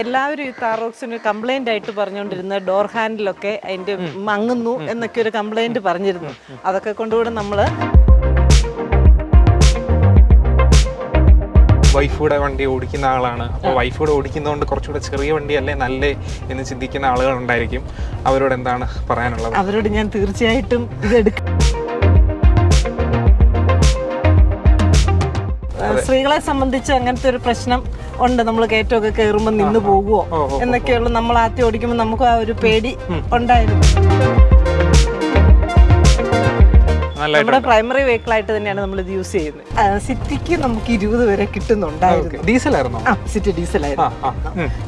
എല്ലാവരും ഈ താറോക്സിന് കംപ്ലൈന്റ് ആയിട്ട് പറഞ്ഞുകൊണ്ടിരുന്ന ഡോർ ഹാൻഡിലൊക്കെ അതിന്റെ മങ്ങുന്നു എന്നൊക്കെ ഒരു കംപ്ലൈന്റ് പറഞ്ഞിരുന്നു. അതൊക്കെ കൊണ്ടുകൂടെ നമ്മള് വൈഫൂടെ വണ്ടി ഓടിക്കുന്ന ആളാണ്. അപ്പോൾ വൈഫൂടെ ഓടിക്കുന്നതുകൊണ്ട് കുറച്ചുകൂടെ ചെറിയ വണ്ടിയല്ലേ നല്ലേ എന്ന് ചിന്തിക്കുന്ന ആളുകളുണ്ടായിരിക്കും. അവരോട് എന്താണ് പറയാനുള്ളത്? അവരോട് ഞാൻ തീർച്ചയായിട്ടും ഇതെടുക്കും. സ്ത്രീകളെ സംബന്ധിച്ച് അങ്ങനത്തെ ഒരു പ്രശ്നം ഉണ്ട്. നമ്മൾ കയറ്റമൊക്കെ കയറുമ്പോൾ നിന്ന് പോകുമോ എന്നൊക്കെയുള്ള നമ്മൾ ആദ്യം ഓടിക്കുമ്പോൾ നമുക്ക് ആ ഒരു പേടി ഉണ്ടായിരുന്നു. നമ്മുടെ പ്രൈമറി വെഹിക്കിൾ ആയിട്ട് തന്നെയാണ് നമ്മൾ ഇത് യൂസ് ചെയ്യുന്നത്. സിറ്റിക്ക് നമുക്ക് 20 വരെ കിട്ടുന്നുണ്ടായിരുന്നു. ഡീസലായിരുന്നു? സിറ്റി ഡീസലായിരുന്നു.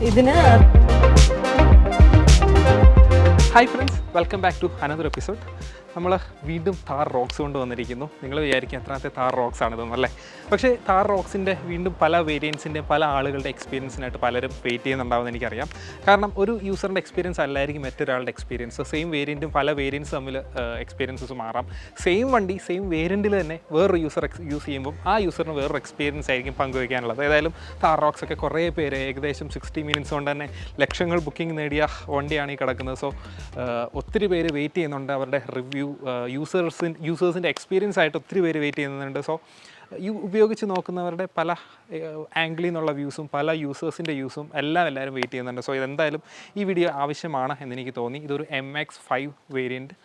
ഇതിന് hi friends, welcome back to another episode. നമ്മൾ വീണ്ടും താർ റോക്സ് കൊണ്ട് വന്നിരിക്കുന്നു. നിങ്ങൾ വിചാരിക്കും എത്രാമത്തെ താർ റോക്സ് ആണിതെന്ന് അല്ലേ? പക്ഷേ താർ റോക്സിൻ്റെ വീണ്ടും പല വേരിയൻസിൻ്റെയും പല ആളുകളുടെ എക്സ്പീരിയൻസിനായിട്ട് പലരും വെയിറ്റ് ചെയ്യുന്നുണ്ടാവുമെന്ന് എനിക്കറിയാം. കാരണം ഒരു യൂസറിൻ്റെ എക്സ്പീരിയൻസ് അല്ലായിരിക്കും മറ്റൊരാളുടെ എക്സ്പീരിയൻസ്. സെയിം വേരിയൻറ്റും പല വേരിയൻസ് തമ്മിൽ എക്സ്പീരിയൻസസ് മാറാം. സെയിം വണ്ടി സെയിം വേരിയൻറ്റിൽ തന്നെ വേറൊരു യൂസർ യൂസ് ചെയ്യുമ്പോൾ ആ യൂസറിന് വേറൊരു എക്സ്പീരിയൻസ് ആയിരിക്കും പങ്കുവയ്ക്കാനുള്ളത്. ഏതായാലും താർ റോക്സ് ഒക്കെ കുറേ പേര് ഏകദേശം 60 മിനിറ്റ്സ് കൊണ്ട് തന്നെ ലക്ഷങ്ങൾ ബുക്കിംഗ് നേടിയ വണ്ടിയാണ് ഈ കിടക്കുന്നത്. സോ ഒത്തിരി പേര് വെയിറ്റ് ചെയ്യുന്നുണ്ട്. അവരുടെ റിവ്യൂ യൂസേഴ്സിൻ്റെ എക്സ്പീരിയൻസ് ആയിട്ട് ഒത്തിരി പേര് വെയിറ്റ് ചെയ്യുന്നുണ്ട്. സോ ഉപയോഗിച്ച് നോക്കുന്നവരുടെ പല ആംഗിളിൽ നിന്നുള്ള വ്യൂസും പല യൂസേഴ്സിൻ്റെ യൂസും എല്ലാവരും വെയിറ്റ് ചെയ്യുന്നുണ്ട്. സോ ഇതെന്തായാലും ഈ വീഡിയോ ആവശ്യമാണ് എന്നെനിക്ക് തോന്നി. ഇതൊരു MX-5 വേരിയൻറ്റ്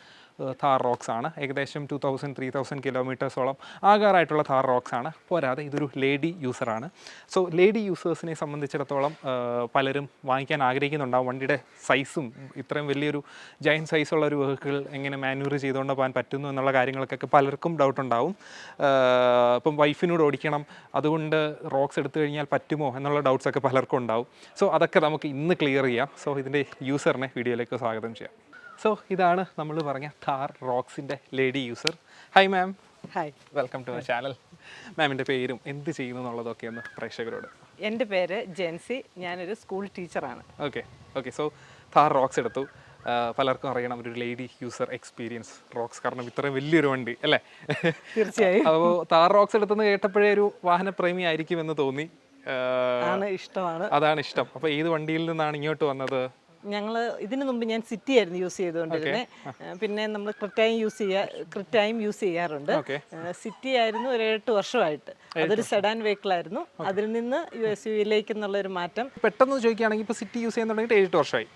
താർ റോക്സ് ആണ്. ഏകദേശം 2000-3000 കിലോമീറ്റേഴ്സോളം ആകാറായിട്ടുള്ള താർ റോക്സ് ആണ്. പോരാതെ ഇതൊരു ലേഡി യൂസറാണ്. സോ ലേഡി യൂസേഴ്സിനെ സംബന്ധിച്ചിടത്തോളം പലരും വാങ്ങിക്കാൻ ആഗ്രഹിക്കുന്നുണ്ടാവും. വണ്ടിയുടെ സൈസും ഇത്രയും വലിയൊരു ജയൻറ്റ് സൈസുള്ള ഒരു വെഹിക്കിൾ എങ്ങനെ മാനുവർ ചെയ്തുകൊണ്ട് പോകാൻ പറ്റുന്നു എന്നുള്ള കാര്യങ്ങൾക്കൊക്കെ പലർക്കും ഡൗട്ട് ഉണ്ടാവും. ഇപ്പം വൈഫിനോട് ഓടിക്കണം, അതുകൊണ്ട് റോക്സ് എടുത്തു കഴിഞ്ഞാൽ പറ്റുമോ എന്നുള്ള ഡൗട്ട്സൊക്കെ പലർക്കും ഉണ്ടാവും. സോ അതൊക്കെ നമുക്ക് ഇന്ന് ക്ലിയർ ചെയ്യാം. സോ ഇതിൻ്റെ യൂസറിനെ വീഡിയോയിലേക്ക് സ്വാഗതം ചെയ്യാം. സോ ഇതാണ് നമ്മൾ പറഞ്ഞ താർ റോക്സിൻ്റെ lady user. Hi ma'am. Hi, welcome to my channel. മാമിൻ്റെ പേരും എന്ത് ചെയ്യുന്നു എന്നുള്ളതൊക്കെ ഒന്ന് പ്രേക്ഷകരോട്. എൻ്റെ പേര് ജെൻസി, ഞാനൊരു സ്കൂൾ ടീച്ചറാണ്. ഓക്കെ. സോ താർ റോക്സ് എടുത്തു. പലർക്കും അറിയണം ഒരു ലേഡി യൂസർ എക്സ്പീരിയൻസ് റോക്സ്, കാരണം ഇത്രയും വലിയൊരു വണ്ടി അല്ലേ? തീർച്ചയായും. അപ്പോൾ താർ റോക്സ് എടുത്തെന്ന് കേട്ടപ്പോഴേ ഒരു വാഹനപ്രേമി ആയിരിക്കുമെന്ന് തോന്നി. ഇഷ്ടമാണ്. അതാണ് ഇഷ്ടം. അപ്പോൾ ഏത് വണ്ടിയിൽ നിന്നാണ് ഇങ്ങോട്ട് വന്നത്? ഞങ്ങൾ ഇതിനു മുമ്പ് ഞാൻ സിറ്റി ആയിരുന്നു യൂസ് ചെയ്തുകൊണ്ടിരുന്നത്. പിന്നെ നമ്മൾ ക്രിറ്റയും യൂസ് ചെയ്യാറുണ്ട്. സിറ്റി ആയിരുന്നു ഒരു 8 വർഷമായിട്ട്. അതൊരു സെഡാൻ വെഹിക്കിൾ ആയിരുന്നു. അതിൽ നിന്ന് SUV എന്നുള്ള ഒരു മാറ്റം. പെട്ടെന്ന് ചോദിക്കുകയാണെങ്കിൽ ഇപ്പോൾ സിറ്റി യൂസ് ചെയ്യാൻ തുടങ്ങിയിട്ട് 7 വർഷമായി.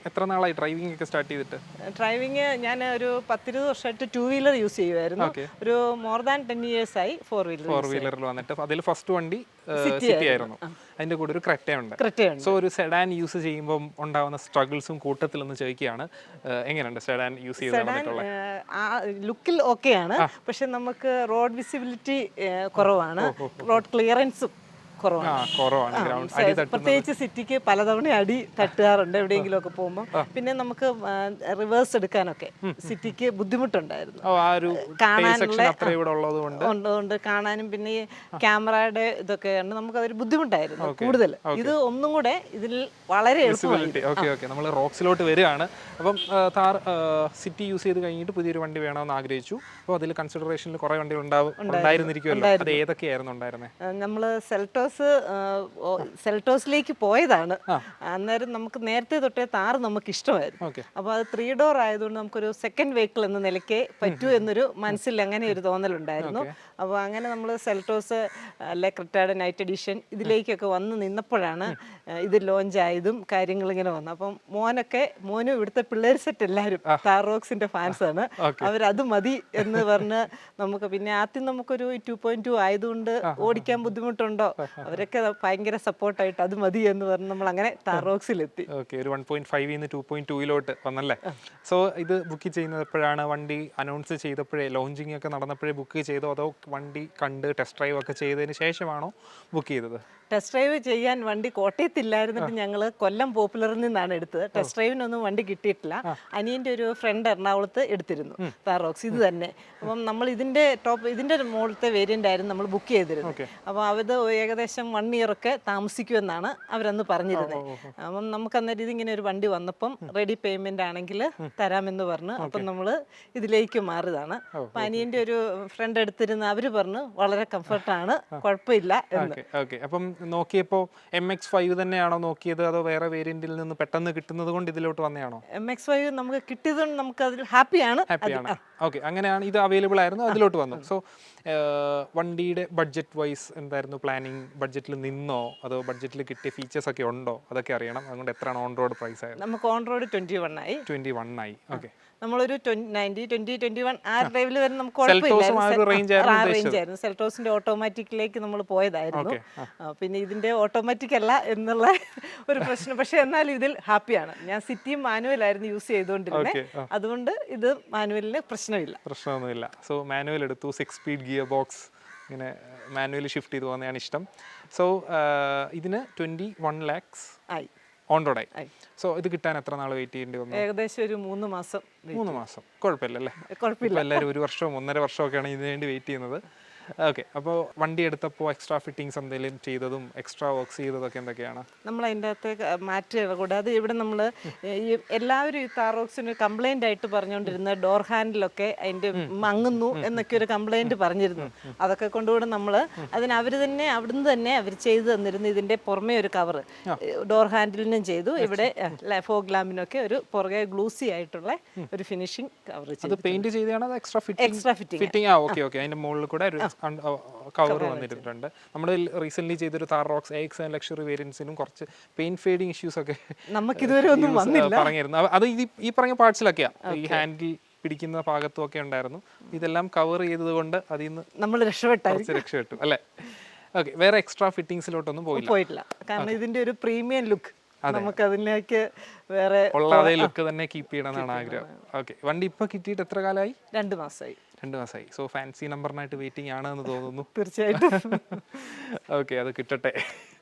എത്ര നാളായി ഡ്രൈവിംഗ് ഒക്കെ സ്റ്റാർട്ട് ചെയ്തിട്ട്? ഡ്രൈവിംഗ് ഞാൻ ഒരു 10-20 വർഷമായിട്ട് 2 വീലർ യൂസ് ചെയ്യുമായിരുന്നു. ഒരു മോർ ദാൻ 10 years ആയി 4 വീലറിൽ വന്നിട്ട്. അതിൽ ഫസ്റ്റ് വണ്ടി സിറ്റി ആയിരുന്നു. അതിന്റെ കൂടെ ഒരു ക്രെറ്റയുണ്ട്. സോ ഒരു സെഡാൻ യൂസ് ചെയ്യുമ്പോൾ ഉണ്ടാവുന്ന സ്ട്രഗിൾസും കൂട്ടത്തിലൊന്ന് ചോദിക്കുകയാണ്, എങ്ങനെയുണ്ട് സെഡാൻ യൂസ് ചെയ്ത്? ലുക്കിൽ ഓക്കെയാണ്, പക്ഷെ നമുക്ക് റോഡ് വിസിബിലിറ്റി കുറവാണ്. റോഡ് ക്ലിയറൻസും കുറവാണ്. പ്രത്യേകിച്ച് സിറ്റിക്ക് പലതവണ അടി തട്ടാറുണ്ട് എവിടെയെങ്കിലും ഒക്കെ പോകുമ്പോൾ. പിന്നെ നമുക്ക് റിവേഴ്സ് എടുക്കാനൊക്കെ സിറ്റിക്ക് ബുദ്ധിമുട്ടുണ്ടായിരുന്നു. കാണാനും പിന്നെ ഈ ക്യാമറയുടെ ഇതൊക്കെ കണ്ട് നമുക്ക് അതൊരു ബുദ്ധിമുട്ടായിരുന്നു കൂടുതൽ. ഇത് ഒന്നും കൂടെ ഇതിൽ വളരെ എളുപ്പമായി. നമ്മൾ റോക്സിലോട്ട് വരികയാണ്. അപ്പം താർ സിറ്റി യൂസ് ചെയ്ത് കഴിഞ്ഞിട്ട് പുതിയൊരു വണ്ടി വേണമെന്ന് ആഗ്രഹിച്ചു. അപ്പോൾ അതിൽ കൺസിഡറേഷനിൽ കുറേ വണ്ടികൾ ഉണ്ടായിരുന്നിരിക്കുമല്ലോ. അത് ഏതൊക്കെയായിരുന്നു ഉണ്ടായിരുന്നത്? നമ്മൾ സെൽട്ടോസിലേക്ക് പോയതാണ്. അന്നേരം നമുക്ക് നേരത്തെ തൊട്ടേ താർ നമുക്ക് ഇഷ്ടമായിരുന്നു. അപ്പോൾ അത് 3 door ആയതുകൊണ്ട് നമുക്കൊരു സെക്കൻഡ് വെഹിക്കിൾ എന്ന നിലയ്ക്ക് പറ്റൂ എന്നൊരു മനസ്സിൽ അങ്ങനെ ഒരു തോന്നലുണ്ടായിരുന്നു. അപ്പോൾ അങ്ങനെ നമ്മൾ സെൽട്ടോസ് അല്ലെ ക്രെറ്റയുടെ നൈറ്റ് എഡിഷൻ ഇതിലേക്കൊക്കെ വന്ന് നിന്നപ്പോഴാണ് ഇത് ലോഞ്ച് ആയതും കാര്യങ്ങളിങ്ങനെ വന്നു. അപ്പം മോനും ഇവിടുത്തെ പിള്ളേർ സെറ്റ് എല്ലാവരും താർ റോക്സിന്റെ ഫാൻസാണ്. അവരത് മതി എന്ന് പറഞ്ഞ് നമുക്ക് പിന്നെ ആദ്യം നമുക്കൊരു 2.2 ആയതുകൊണ്ട് ഓടിക്കാൻ ബുദ്ധിമുട്ടുണ്ടോ, അവരൊക്കെ ഭയങ്കര സപ്പോർട്ടായിട്ട് അത് മതി എന്ന് പറഞ്ഞ് നമ്മൾ അങ്ങനെ താർ റോക്സിലെത്തി. ഒരു 1.5 2.2 വന്നല്ലേ? സോ ഇത് ബുക്ക് ചെയ്യുന്നത് എപ്പോഴാണ്? വണ്ടി അനൗൺസ് ചെയ്തപ്പോഴേ, ലോഞ്ചിങ് ഒക്കെ നടന്നപ്പോഴേ ബുക്ക് ചെയ്തോ, അതോ വണ്ടി കണ്ട് ടെസ്റ്റ് ഡ്രൈവ് ഒക്കെ ചെയ്തതിന് ശേഷമാണോ ബുക്ക് ചെയ്തത്? ടെസ്റ്റ് ഡ്രൈവ് ചെയ്യാൻ വണ്ടി കോട്ടയത്തില്ലായിരുന്നിട്ട് ഞങ്ങൾ കൊല്ലം പോപ്പുലറിൽ നിന്നാണ് എടുത്തത്. ടെസ്റ്റ് ഡ്രൈവിനൊന്നും വണ്ടി കിട്ടിയിട്ടില്ല. അനിയൻ്റെ ഒരു ഫ്രണ്ട് എറണാകുളത്ത് എടുത്തിരുന്നു താർ റോക്സ് ഇത് തന്നെ. അപ്പം നമ്മൾ ഇതിൻ്റെ മുകളിലത്തെ വേരിയൻ്റ് ആയിരുന്നു നമ്മൾ ബുക്ക് ചെയ്തിരുന്നത്. അപ്പോൾ അത് ഏകദേശം 1 year ഒക്കെ താമസിക്കുമെന്നാണ് അവരന്ന് പറഞ്ഞിരുന്നത്. അപ്പം നമുക്ക് അന്നേരം ഇതിങ്ങനെ ഒരു വണ്ടി വന്നപ്പം റെഡി പേയ്മെൻ്റ് ആണെങ്കിൽ തരാമെന്ന് പറഞ്ഞു. അപ്പം നമ്മൾ ഇതിലേക്ക് മാറിയതാണ്. അപ്പം അനിയൻ്റെ ഒരു ഫ്രണ്ട് എടുത്തിരുന്ന അവർ പറഞ്ഞു വളരെ കംഫർട്ടാണ്, കുഴപ്പമില്ല എന്ന്. അപ്പം നോക്കിയപ്പോൾ MX5 തന്നെയാണോ നോക്കിയത്, അതോ വേറെ വേരിയന്റിൽ നിന്ന് പെട്ടെന്ന് കിട്ടുന്നത് കൊണ്ട് ഇതിലോട്ട് വന്നതാണോ? MX5 നമുക്ക് കിട്ടിയതുകൊണ്ട് നമുക്ക് അതിൽ ഹാപ്പിയാണ്. ഓക്കെ, അങ്ങനെയാണ്. ഇത് അവൈലബിൾ ആയിരുന്നു, അതിലോട്ട് വന്നു. സോ വണ്ടിയുടെ ബഡ്ജറ്റ് വൈസ് എന്തായിരുന്നു പ്ലാനിങ്? ബഡ്ജറ്റിൽ നിന്നോ അതോ ബഡ്ജറ്റിൽ കിട്ടിയ ഫീച്ചേഴ്സ് ഒക്കെ ഉണ്ടോ? അതൊക്കെ അറിയണം. അതുകൊണ്ട് എത്രയാണ് ഓൺ റോഡ് പ്രൈസ് ആയത്? നമുക്ക് ഓൺ റോഡ് 21 ആയി. 21 ആയി. ഓക്കെ, നമ്മളൊരു 90, 20, 21 ആ ഡ്രൈവിൽ വരെ നമുക്ക് റേഞ്ച് ആയിരുന്നു. സെൽറ്റോസിന്റെ ഓട്ടോമാറ്റിക്കിലേക്ക് നമ്മൾ പോയതായിരുന്നു. പിന്നെ ഇതിന്റെ ഓട്ടോമാറ്റിക് അല്ല എന്നുള്ള ഒരു പ്രശ്നം. പക്ഷെ എന്നാലും ഇതിൽ ഹാപ്പിയാണ്. ഞാൻ സിറ്റിയും മാനുവലായിരുന്നു യൂസ് ചെയ്തുകൊണ്ടിരുന്നത്. അതുകൊണ്ട് ഇത് മാനുവലിന് പ്രശ്നമൊന്നുമില്ല. സോ മാനുവൽ എടുത്തു, 6 സ്പീഡ് ഗിയർ ബോക്സ്, ഇങ്ങനെ മാനുവലി ഷിഫ്റ്റ് ചെയ്ത് പോകുന്നതാണ് ഇഷ്ടം. സോ ഇതിന് 21 lakhs ആയി, ഓൺ റോഡ് ആയി. സോ ഇത് കിട്ടാൻ എത്ര നാൾ വെയിറ്റ് ചെയ്യേണ്ടി വന്നു? ഏകദേശം ഒരു 3 മാസം. 3 മാസം കുഴപ്പമില്ലല്ലേ? കുഴപ്പമില്ല. എല്ലാവരും 1 വർഷവും 1.5 വർഷമൊക്കെയാണ് ഇതിനു വേണ്ടി വെയിറ്റ് ചെയ്യുന്നത്. ഓക്കെ, അപ്പോൾ വണ്ടി എടുത്തപ്പോൾ എക്സ്ട്രാ ഫിറ്റിങ്സ് എന്തെങ്കിലും ചെയ്തതും എക്സ്ട്രാ വർക്ക്സ് ചെയ്തതൊക്കെ എന്തൊക്കെയാണ്? നമ്മൾ അതിൻ്റെ അകത്ത് മാറ്റുക കൂടാതെ ഇവിടെ നമ്മൾ ഈ എല്ലാവരും ഈ താറോക്സിന് കംപ്ലൈൻ്റ് ആയിട്ട് പറഞ്ഞുകൊണ്ടിരുന്ന ഡോർ ഹാൻഡിലൊക്കെ അതിൻ്റെ മങ്ങുന്നു എന്നൊക്കെ ഒരു കംപ്ലൈൻറ്റ് പറഞ്ഞിരുന്നു. അതൊക്കെ കൊണ്ടുകൂടെ നമ്മൾ അവർ തന്നെ അവിടുന്ന് തന്നെ അവർ ചെയ്തു തന്നിരുന്നു. ഇതിൻ്റെ പുറമേ ഒരു കവർ ഡോർ ഹാൻഡിലിനും ചെയ്തു. ഇവിടെ ഫോഗ് ലാമ്പിനൊക്കെ ഒരു പുറകെ ഗ്ലൂസി ആയിട്ടുള്ള ഒരു ഫിനിഷിംഗ് കവർ ചെയ്തു. പെയിന്റ് ചെയ്തതാണോ എക്സ്ട്രാ ഫിറ്റിംഗ്? ഓക്കെ ഓക്കെ, അതിൻ്റെ മുകളിൽ കൂടെ ഒരു കവർ വന്നിട്ടുണ്ട്. നമ്മൾ റീസെന്റ് ചെയ്തൊരു താർ റോക്സ് AX7 ലക്ഷറി വേരിയൻസിനും കുറച്ച് പെയിന്റ് ഫേഡിങ് ഇഷ്യൂസ് ഒക്കെ നമുക്കിതുവരെ ഒന്നും വന്നില്ല പറഞ്ഞിരുന്നു. അത് ഈ പറഞ്ഞ പാർട്സിലൊക്കെയാ, ഈ ഹാൻഡിൽ പിടിക്കുന്ന ഭാഗത്തും ഒക്കെ ഉണ്ടായിരുന്നു. ഇതെല്ലാം കവർ ചെയ്തത് കൊണ്ട് അതിൽ നിന്ന് നമ്മൾ രക്ഷപ്പെട്ടു അല്ലേ? ഓക്കെ, വേറെ എക്സ്ട്രാ ഫിറ്റിംഗ്സിലോട്ടൊന്നും പോയില്ല. കാരണം ഇതിന്റെ ഒരു പ്രീമിയം ലുക്ക് നമുക്ക് അതിലേക്ക് വേറെ ഉള്ളതേ ലുക്ക് തന്നെ കീപ്പ് ചെയ്യണമെന്നാണ് ആഗ്രഹം. ഓക്കെ, വണ്ടി ഇപ്പൊ കിട്ടിയിട്ട് എത്ര കാലമായി? 2 മാസമായി. 2 മാസമായി. സോ ഫാൻസി നമ്പറിനായിട്ട് വെയിറ്റിംഗ് ആണെന്ന് തോന്നുന്നു. തീർച്ചയായിട്ടും. ഓക്കെ, അത് കിട്ടട്ടെ.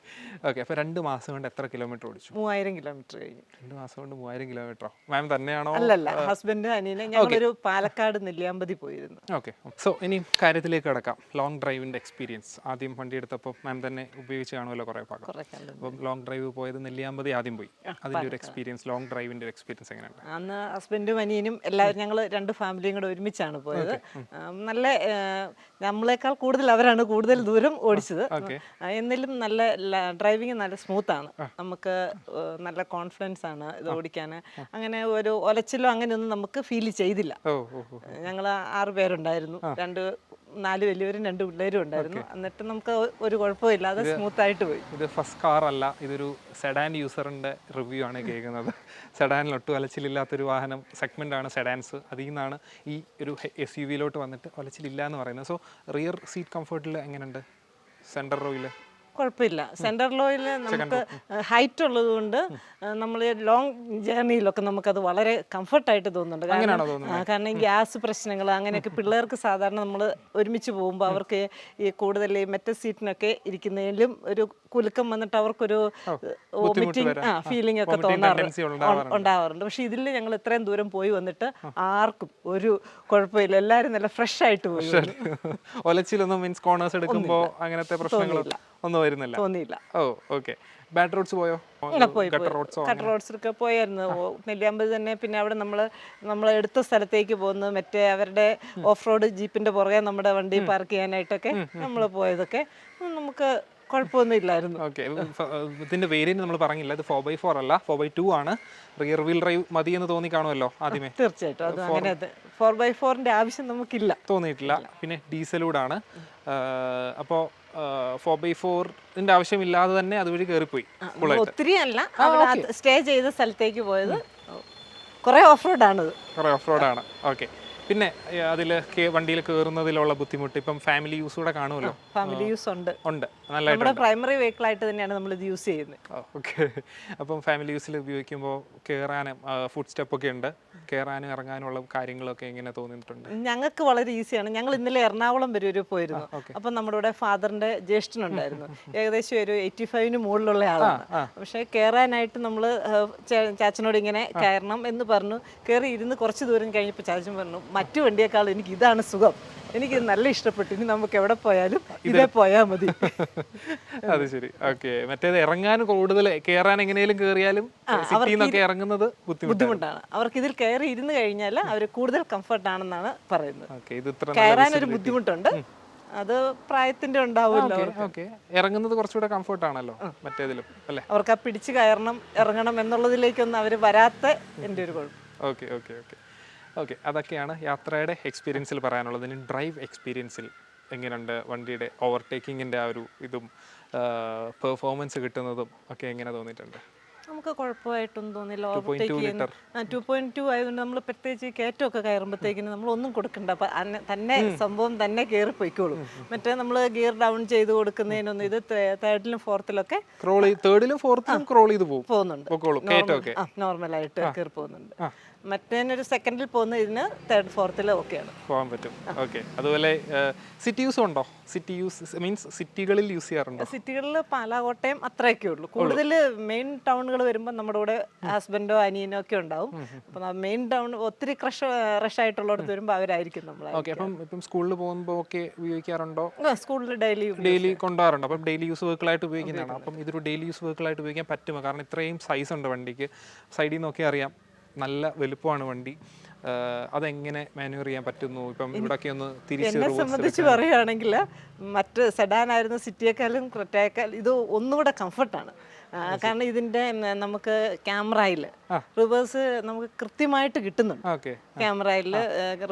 ഓക്കെ, അപ്പോൾ 2 മാസം കൊണ്ട് എത്ര കിലോമീറ്റർ ഓടിച്ചു? 3000 കിലോമീറ്റർ കഴിഞ്ഞു. 2 മാസം കൊണ്ട് 3000 കിലോമീറ്ററോ? മാം തന്നെയാണോ? അല്ലല്ല, ഹസ്ബൻഡ് അനിയനെ. ഞങ്ങളൊരു പാലക്കാട് നെല്ലിയാമ്പതി പോയിരുന്നു. ഓക്കെ, സോ ഇനി കാര്യത്തിലേക്ക് കിടക്കാം. ലോങ് ഡ്രൈവിൻ്റെ എക്സ്പീരിയൻസ്. ആദ്യം വണ്ടി എടുത്തപ്പോൾ മാം തന്നെ ഉപയോഗിച്ച് കാണുമല്ലോ കുറേ ഭാഗം. അപ്പം ലോങ് ഡ്രൈവ് പോയത് നെല്ലിയാമ്പതി ആദ്യം പോയി. അതിൻ്റെ ഒരു എക്സ്പീരിയൻസ്, ലോങ് ഡ്രൈവിൻ്റെ ഒരു എക്സ്പീരിയൻസ് എങ്ങനെയുണ്ട്? അന്ന് ഹസ്ബൻഡും അനിയനും എല്ലാവരും ഞങ്ങൾ 2 ഫാമിലിയും കൂടെ ഒരുമിച്ചാണ് പോയത്. നല്ല നമ്മളെക്കാൾ കൂടുതൽ അവരാണ് കൂടുതൽ ദൂരം ഓടിച്ചത്. എന്നാലും നല്ല ഡ്രൈവിങ് നല്ല സ്മൂത്താണ്. നമുക്ക് നല്ല കോൺഫിഡൻസ് ആണ് ഇത് ഓടിക്കാൻ. അങ്ങനെ ഒരു ഒലച്ചിലോ അങ്ങനെയൊന്നും നമുക്ക് ഫീൽ ചെയ്തില്ല. ഞങ്ങൾ 6 പേരുണ്ടായിരുന്നു. 4 വലിയവരും 2 പിള്ളേരും ഉണ്ടായിരുന്നു. എന്നിട്ട് നമുക്ക് ഒരു കുഴപ്പമില്ലാതെ സ്മൂത്ത് ആയിട്ട് പോയി. ഇത് ഫസ്റ്റ് കാർ അല്ല, ഇതൊരു സെഡാൻ യൂസറിന്റെ റിവ്യൂ ആണ് കേൾക്കുന്നത്. സെഡാനിൽ ഒട്ടും ഒലച്ചിലില്ലാത്തൊരു വാഹനം സെഗ്മെന്റ് ആണ് സെഡാൻസ്. അതിൽ നിന്നാണ് ഈ ഒരു SUV-ലോട്ട് വന്നിട്ട് ഒലച്ചിലില്ല എന്ന് പറയുന്നത്. സോ റിയർ സീറ്റ് കംഫർട്ടിൽ എങ്ങനെയുണ്ട്? സെൻറ്റർ റോയിൽ കുഴപ്പമില്ല. സെൻറ്റർ റോയിൽ നമുക്ക് ഹൈറ്റ് ഉള്ളത് കൊണ്ട് നമ്മൾ ലോങ് ജേർണിയിലൊക്കെ നമുക്കത് വളരെ കംഫർട്ടായിട്ട് തോന്നുന്നുണ്ട്. കാരണം ഈ ഗ്യാസ് പ്രശ്നങ്ങൾ അങ്ങനെയൊക്കെ പിള്ളേർക്ക് സാധാരണ നമ്മൾ ഒരുമിച്ച് പോകുമ്പോൾ അവർക്ക് ഈ കൂടുതൽ മറ്റേ സീറ്റിനൊക്കെ ഇരിക്കുന്നതിലും ഒരു കുലുക്കം വന്നിട്ട് അവർക്കൊരു വോമിറ്റിംഗ് ഫീലിംഗ് ഒക്കെ ഉണ്ടാവാറുണ്ട്. പക്ഷെ ഇതിൽ ഞങ്ങൾ ഇത്രയും ദൂരം പോയി വന്നിട്ട് ആർക്കും ഒരു കുഴപ്പമില്ല. എല്ലാവരും നല്ല ഫ്രഷ് ആയിട്ട് പോയി. ഒലച്ചിലൊന്നും മീൻസ് കോർണേഴ്സ് എടുക്കുമ്പോൾ അങ്ങനത്തെ പ്രശ്നങ്ങളൊന്നും ഒന്നും വരുന്നില്ല, തോന്നിയില്ല. ഓ ഓക്കെ. ബാഡ് റോഡ്സ് പോയോ? കട്ടർ റോഡ്സൊക്കെ പോയായിരുന്നു. നെല്ലിയാമ്പതി തന്നെ. പിന്നെ അവിടെ നമ്മൾ എടുത്ത സ്ഥലത്തേക്ക് പോകുന്നത് മറ്റേ അവരുടെ ഓഫ് റോഡ് ജീപ്പിന്റെ പുറകെ നമ്മുടെ വണ്ടി പാർക്ക് ചെയ്യാനായിട്ടൊക്കെ നമ്മൾ പോയതൊക്കെ നമുക്ക് കുഴപ്പമൊന്നും ഇല്ലായിരുന്നു. ഓക്കെ, ഇതിന്റെ വേരിയന്റ് നമ്മൾ പറഞ്ഞില്ല. ഇത് 4x4 അല്ല, 4x2 ആണ്. റിയർ വീൽ ഡ്രൈവ് മതി എന്ന് തോന്നി കാണുമല്ലോ ആദ്യമേ? തീർച്ചയായിട്ടും. അത് അങ്ങനെ 4x4ന്റെ ആവശ്യം നമുക്കില്ല, തോന്നിയിട്ടില്ല. പിന്നെ ഡീസലൂടാണ്. അപ്പോൾ 4x4ന്റെ ആവശ്യമില്ലാതെ തന്നെ അതുവഴി കയറിപ്പോയി. ഒത്തിരി അല്ല, സ്റ്റേ ചെയ്ത സ്ഥലത്തേക്ക് പോയത്. കുറെ ഓഫ് റോഡാണ്. ഓക്കെ. പിന്നെ അതിൽ വണ്ടിയിൽ കയറുന്നതിലുള്ള ബുദ്ധിമുട്ട് ഇപ്പം ഫാമിലി യൂസ് കൂടെ കാണുമല്ലോ? ഫാമിലി യൂസ് ഉണ്ട്. നമ്മുടെ പ്രൈമറി വെഹിക്കിൾ ആയിട്ട് തന്നെയാണ് നമ്മൾ ഇത് യൂസ് ചെയ്യുന്നത്. ഓക്കെ. അപ്പം ഫാമിലി യൂസിൽ ഉപയോഗിക്കുമ്പോൾ കയറാനും ഫുഡ് സ്റ്റെപ്പ് ഒക്കെ ഉണ്ട്, കയറാനും ഇറങ്ങാനുള്ള കാര്യങ്ങളൊക്കെ എങ്ങനെ തോന്നിയിട്ടുണ്ട്? ഞങ്ങൾക്ക് വളരെ ഈസിയാണ്. ഞങ്ങൾ ഇന്നലെ എറണാകുളം വരെ പോയിരുന്നു. അപ്പം നമ്മുടെ ഇവിടെ ഫാദറിന്റെ ജ്യേഷ്ഠനുണ്ടായിരുന്നു. ഏകദേശം ഒരു 85-ന് മുകളിലുള്ള ആളാണ്. പക്ഷെ കയറാനായിട്ട് നമ്മൾ ചാച്ചനോട് ഇങ്ങനെ കയറണം എന്ന് പറഞ്ഞു. കയറി ഇരുന്ന് കുറച്ച് ദൂരം കഴിഞ്ഞപ്പോൾ ചാച്ചൻ പറഞ്ഞു, മറ്റു വണ്ടിയേക്കാൾ എനിക്ക് ഇതാണ് സുഖം, എനിക്ക് നല്ല ഇഷ്ടപ്പെട്ടു, ഇനി നമുക്ക് എവിടെ പോയാലും ഇതേ പോയാൽ മതി. അത് ശരി. ഓക്കെ. മറ്റേത് ഇറങ്ങാൻ കൂടുതൽ, കയറാൻ എങ്ങനെയും കയറിയാലും ഇറങ്ങുന്നത് ബുദ്ധിമുട്ടാണ്. അവർക്ക് ഇതിൽ കയറി ഇരുന്ന് കഴിഞ്ഞാൽ അവർ കൂടുതൽ കംഫർട്ട് ആണെന്നാണ് പറയുന്നത്. കയറാൻ ഒരു ബുദ്ധിമുട്ടുണ്ട്, അത് പ്രായത്തിന്റെ ഉണ്ടാവുമല്ലോ. ഓക്കെ, ഇറങ്ങുന്നത് കുറച്ചുകൂടെ കംഫർട്ട് ആണല്ലോ മറ്റേതിലും അല്ലേ? അവർക്ക് ആ പിടിച്ച് കയറണം ഇറങ്ങണം എന്നുള്ളതിലേക്കൊന്നും അവർ വരാത്ത എൻ്റെ ഒരു കുഴപ്പം. ഓക്കെ ഓക്കെ ഓക്കെ ഓക്കെ, അതൊക്കെയാണ് യാത്രയുടെ എക്സ്പീരിയൻസിൽ പറയാനുള്ളത്. ഇനി ഡ്രൈവ് എക്സ്പീരിയൻസിൽ എങ്ങനെയുണ്ട് വണ്ടിയുടെ ഓവർടേക്കിങ്ങിൻ്റെ ആ ഒരു ഇതും പെർഫോമൻസ് കിട്ടുന്നതും ഒക്കെ എങ്ങനെ തോന്നിയിട്ടുണ്ട്? നമുക്ക് കുഴപ്പമായിട്ടൊന്നും തോന്നില്ല. 2.2 ആയതുകൊണ്ട് നമ്മൾ പ്രത്യേകിച്ച് കയറ്റമൊക്കെ കയറുമ്പോഴത്തേക്കിന് നമ്മൾ ഒന്നും കൊടുക്കണ്ട, അപ്പം തന്നെ സംഭവം തന്നെ കയറി പോയിക്കോളും. മറ്റേ നമ്മൾ ഗിയർ ഡൗൺ ചെയ്ത് കൊടുക്കുന്നതിനൊന്നും ഇത് തേർഡിലും ഫോർത്തിലൊക്കെ തേർഡിലും ഫോർത്തിലും ക്രോൾ ചെയ്ത് പോകുന്നുണ്ട്, നോർമലായിട്ട് കയറി പോകുന്നുണ്ട്. മറ്റേനൊരു സെക്കൻഡിൽ പോകുന്ന ഇതിന് തേർഡ് ഫോർത്തിൽ ഓക്കെയാണ് പോകാൻ പറ്റും. ഓക്കെ, അതുപോലെ സിറ്റി യൂസ് ഉണ്ടോ? സിറ്റി യൂസ് മീൻസ് സിറ്റികളിൽ യൂസ് ചെയ്യാറുണ്ടോ? സിറ്റികളിൽ പാലാ കോട്ടയം അത്രയൊക്കെ ഉള്ളൂ. കൂടുതൽ മെയിൻ ടൗണുകൾ വരുമ്പോൾ നമ്മുടെ കൂടെ ഹസ്ബൻഡോ അനിയനോ ഒക്കെ ഉണ്ടാവും. അപ്പം മെയിൻ ടൗൺ ഒത്തിരി റഷ് ആയിട്ടുള്ളിടത്ത് വരുമ്പോൾ അവരായിരിക്കും നമ്മളെ. ഓക്കെ, അപ്പം സ്കൂളിൽ പോകുമ്പോൾ ഒക്കെ ഉപയോഗിക്കാറുണ്ടോ? സ്കൂളിൽ ഡെയിലി കൊണ്ടുപോകാറുണ്ട്. അപ്പം ഡെയിലി യൂസ് വെഹിക്കിളായിട്ട് ഉപയോഗിക്കുന്നതാണ്. അപ്പം ഇതൊരു ഡെയിലി യൂസ് വെഹിക്കിളായിട്ട് ഉപയോഗിക്കാൻ പറ്റുമോ? കാരണം ഇത്രയും സൈസ് ഉണ്ട് വണ്ടിക്ക്, സൈഡിൽ നിന്നൊക്കെ അറിയാം നല്ല വലുപ്പമാണ് വണ്ടി. അതെങ്ങനെ മാനുവർ ചെയ്യാൻ പറ്റുന്നു? ഇപ്പം ഇവിടൊക്കെ ഒന്ന് തിരിച്ച് എന്നെ സംബന്ധിച്ച് പറയുകയാണെങ്കിൽ മറ്റ് സെഡാനായിരുന്നു സിറ്റിയേക്കാളും ക്രെറ്റയേക്കാളും ഇത് ഒന്നുകൂടെ കംഫർട്ടാണ്. കാരണം ഇതിൻ്റെ നമുക്ക് ക്യാമറയിൽ റിവേഴ്സ് നമുക്ക് കൃത്യമായിട്ട് കിട്ടുന്നുണ്ട്. ക്യാമറയിൽ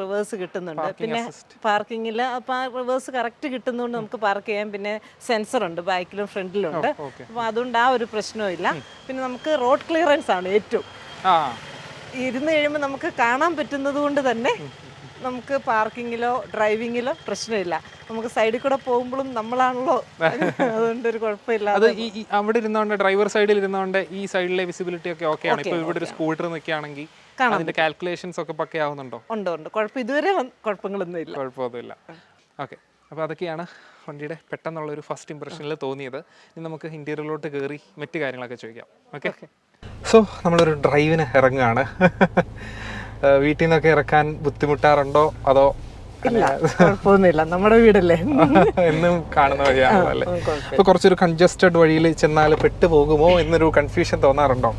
റിവേഴ്സ് കിട്ടുന്നുണ്ട്. പിന്നെ പാർക്കിങ്ങിൽ അപ്പം ആ റിവേഴ്സ് കറക്റ്റ് കിട്ടുന്നതുകൊണ്ട് നമുക്ക് പാർക്ക് ചെയ്യാം. പിന്നെ സെൻസറുണ്ട് ബാക്കിലും ഫ്രണ്ടിലും ഉണ്ട്. അപ്പോൾ അതുകൊണ്ട് ആ ഒരു പ്രശ്നവും ഇല്ല. പിന്നെ നമുക്ക് റോഡ് ക്ലിയറൻസ് ആണ് ഏറ്റവും. ഇരുന്ന് കഴിയുമ്പോൾ നമുക്ക് കാണാൻ പറ്റുന്നത് കൊണ്ട് തന്നെ നമുക്ക് പാർക്കിങ്ങിലോ ഡ്രൈവിങ്ങിലോ പ്രശ്നമില്ല. നമുക്ക് സൈഡിൽ കൂടെ പോകുമ്പോഴും നമ്മളാണല്ലോ, അതുകൊണ്ട് ഒരു കുഴപ്പമില്ല. അത് ഈ അവിടെ ഇരുന്നോണ്ട് ഡ്രൈവർ സൈഡിൽ ഇരുന്നോണ്ട് ഈ സൈഡിലെ വിസിബിലിറ്റി ഒക്കെ ഓക്കെയാണ്. ഇപ്പോൾ ഇവിടെ ഒരു സ്കൂട്ടർ നിൽക്കുകയാണെങ്കിൽ അതിന്റെ കാൽക്കുലേഷൻസ് ഒക്കെ പക്ക ആവുന്നുണ്ടോ? ഉണ്ട്. കുഴപ്പം ഇതുവരെ കുഴപ്പങ്ങളൊന്നും ഇല്ല. കുഴപ്പമൊന്നുമില്ല. ഓക്കെ, അപ്പോൾ അതൊക്കെയാണ് വണ്ടിയുടെ പെട്ടെന്നുള്ള ഒരു ഫസ്റ്റ് ഇംപ്രഷനിൽ തോന്നിയത്. ഇനി നമുക്ക് ഇന്റീരിയറിലോട്ട് കയറി മറ്റു കാര്യങ്ങളൊക്കെ ചോദിക്കാം. ഓക്കെ, സോ നമ്മളൊരു ഡ്രൈവിന് ഇറങ്ങുകയാണ്. വീട്ടിൽ നിന്നൊക്കെ ഇറക്കാൻ ബുദ്ധിമുട്ടാറുണ്ടോ അതോ? ഇല്ല, കുഴപ്പമൊന്നുമില്ല, നമ്മുടെ വീടല്ലേ, എന്നും കാണുന്ന വഴിയാണല്ലോ അല്ലേ? അപ്പോൾ കുറച്ചൊരു കൺജസ്റ്റഡ് വഴിയിൽ ചെന്നാൽ പെട്ടുപോകുമോ എന്നൊരു കൺഫ്യൂഷൻ തോന്നാറുണ്ടോ?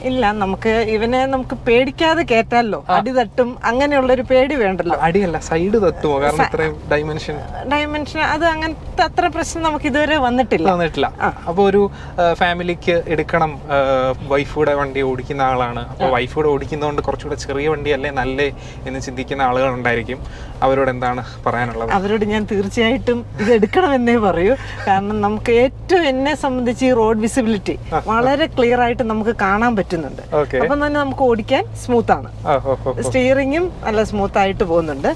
ഇല്ല, നമുക്ക് പേടിക്കാതെ കേറ്റാലോ. അടി തട്ടും അങ്ങനെയുള്ളൊരു പേടി വേണ്ടല്ലോ. അടിയല്ല, സൈഡ് തട്ടുമോ? കാരണം ഇത്രയും ഡൈമെൻഷൻ അത് അങ്ങനത്തെ അത്ര പ്രശ്നം നമുക്ക് ഇതുവരെ വന്നിട്ടില്ല. അപ്പോൾ ഒരു ഫാമിലിക്ക് എടുക്കണം, വൈഫൂടെ വണ്ടി ഓടിക്കുന്ന ആളാണ്. അപ്പോൾ വൈഫൂടെ ഓടിക്കുന്നതുകൊണ്ട് കുറച്ചുകൂടെ ചെറിയ വണ്ടിയല്ലേ നല്ലേ എന്ന് ചിന്തിക്കുന്ന ആളുകൾ ഉണ്ടായിരിക്കും. അവരോട് എന്താണ് പറയാനുള്ളത്? അവരോട് ഞാൻ തീർച്ചയായിട്ടും ഇത് എടുക്കണമെന്നേ പറയൂ. കാരണം നമുക്ക് ഏറ്റവും എന്നെ സംബന്ധിച്ച് ഈ റോഡ് വിസിബിലിറ്റി വളരെ ക്ലിയർ ആയിട്ട് നമുക്ക് കാണാൻ പറ്റും. അപ്പം തന്നെ നമുക്ക് ഓടിക്കാൻ സ്മൂത്ത് ആണ്. സ്റ്റിയറിംഗും നല്ല സ്മൂത്ത് ആയിട്ട് പോകുന്നുണ്ട്.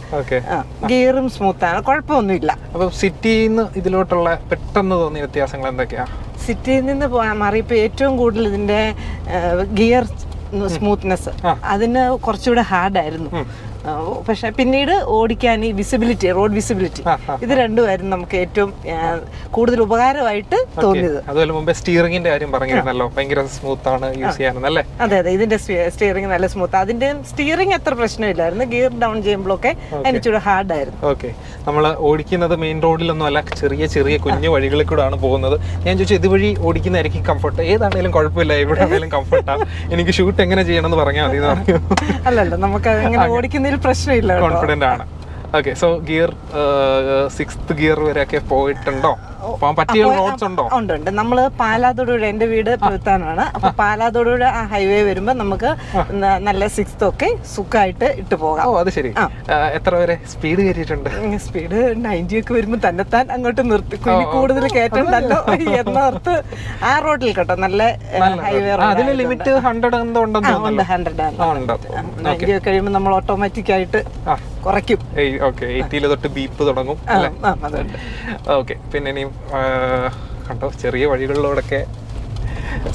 ഗിയറും സ്മൂത്ത് ആണ്, കുഴപ്പമൊന്നുമില്ല. അപ്പൊ സിറ്റിയിൽ നിന്ന് ഇതിലോട്ടുള്ള പെട്ടെന്ന് തോന്നിയ വ്യത്യാസങ്ങൾ എന്തൊക്കെയാ? സിറ്റിയിൽ നിന്ന് മാറിയപ്പോൾ ഏറ്റവും കൂടുതൽ ഇതിന്റെ ഗിയർ സ്മൂത്ത്നെസ് അതിന് കുറച്ചുകൂടെ ഹാർഡായിരുന്നു. പക്ഷെ പിന്നീട് ഓടിക്കാൻ ഈ വിസിബിലിറ്റി, റോഡ് വിസിബിലിറ്റി, ഇത് രണ്ടുമായിരുന്നു നമുക്ക് ഏറ്റവും കൂടുതൽ ഉപകാരമായിട്ട് തോന്നിയത്. അതുപോലെ മുമ്പേ സ്റ്റിയറിംഗിന്റെ കാര്യം പറഞ്ഞിരുന്നല്ലോ, ഭയങ്കര സ്മൂത്ത് ആണ് യൂസ് ചെയ്യാനല്ലേ? അതെ, ഇതിന്റെ സ്റ്റിയറിംഗ് നല്ല സ്മൂത്ത്. അതിന്റെ സ്റ്റിയറിംഗ് അത്ര പ്രശ്നമില്ലായിരുന്നു. ഗിയർ ഡൗൺ ചെയ്യുമ്പോഴൊക്കെ അതിനിച്ചൂടെ ഹാർഡ് ആയിരുന്നു. ഓക്കെ, നമ്മൾ ഓടിക്കുന്നത് മെയിൻ റോഡിലൊന്നും അല്ല, ചെറിയ ചെറിയ കുഞ്ഞു വഴികളിൽ കൂടെയാണ് പോകുന്നത്. ഞാൻ ചോദിച്ചു, ഇതുവഴി ഓടിക്കുന്നതായിരിക്കും കംഫർട്ട്? ഏതാണെങ്കിലും കുഴപ്പമില്ല, എവിടെ ആണെങ്കിലും കംഫർട്ടാണ്. എനിക്ക് ഷൂട്ട് എങ്ങനെ ചെയ്യണമെന്ന് പറഞ്ഞാൽ മതി എന്ന് പറഞ്ഞു. അല്ലല്ല, നമുക്ക് അങ്ങനെ ഓടിക്കുന്നതിൽ പ്രശ്നമില്ല, കോൺഫിഡന്റ് ആണ്. Okay, so gear 6th gear വരെയൊക്കെ പോയിട്ടുണ്ടോ? പോകാൻ പറ്റിയ റോഡ്സ് ഉണ്ടോ? ഉണ്ട്. നമ്മള് പാലാത്തോടുകൂടെ, എന്റെ വീട് പ്രവൃത്താനാണ്. അപ്പൊ പാലാത്തോടുകൂടെ ആ ഹൈവേ വരുമ്പോ നമുക്ക് നല്ല 6th ഒക്കെ സുഖമായിട്ട് ഇട്ട് പോകാം. ഓ, അത് ശരി. എത്ര വരെ സ്പീഡ് കയറിയിട്ടുണ്ട്? സ്പീഡ് 90 ഒക്കെ വരുമ്പോ തന്നെത്താൻ അങ്ങോട്ട് നിർത്തി, കൂടുതൽ കയറ്റണ്ടല്ലോ എന്നോർത്ത് ആ റോഡിൽ കേട്ടോ, നല്ല ഹൈവേ റോഡ്. ലിമിറ്റ് 100 എന്തോ ഉണ്ടെന്ന് തോന്നുന്നു. 90 ഒക്കെ കഴിയുമ്പോൾ നമ്മൾ ഓട്ടോമാറ്റിക് ആയിട്ട് കുറയ്ക്കും. 80 തൊട്ട് ബീപ്പ് തുടങ്ങും. ഓക്കെ, പിന്നെ ഇനിയും കണ്ടോ ചെറിയ വഴികളിലൂടെയൊക്കെ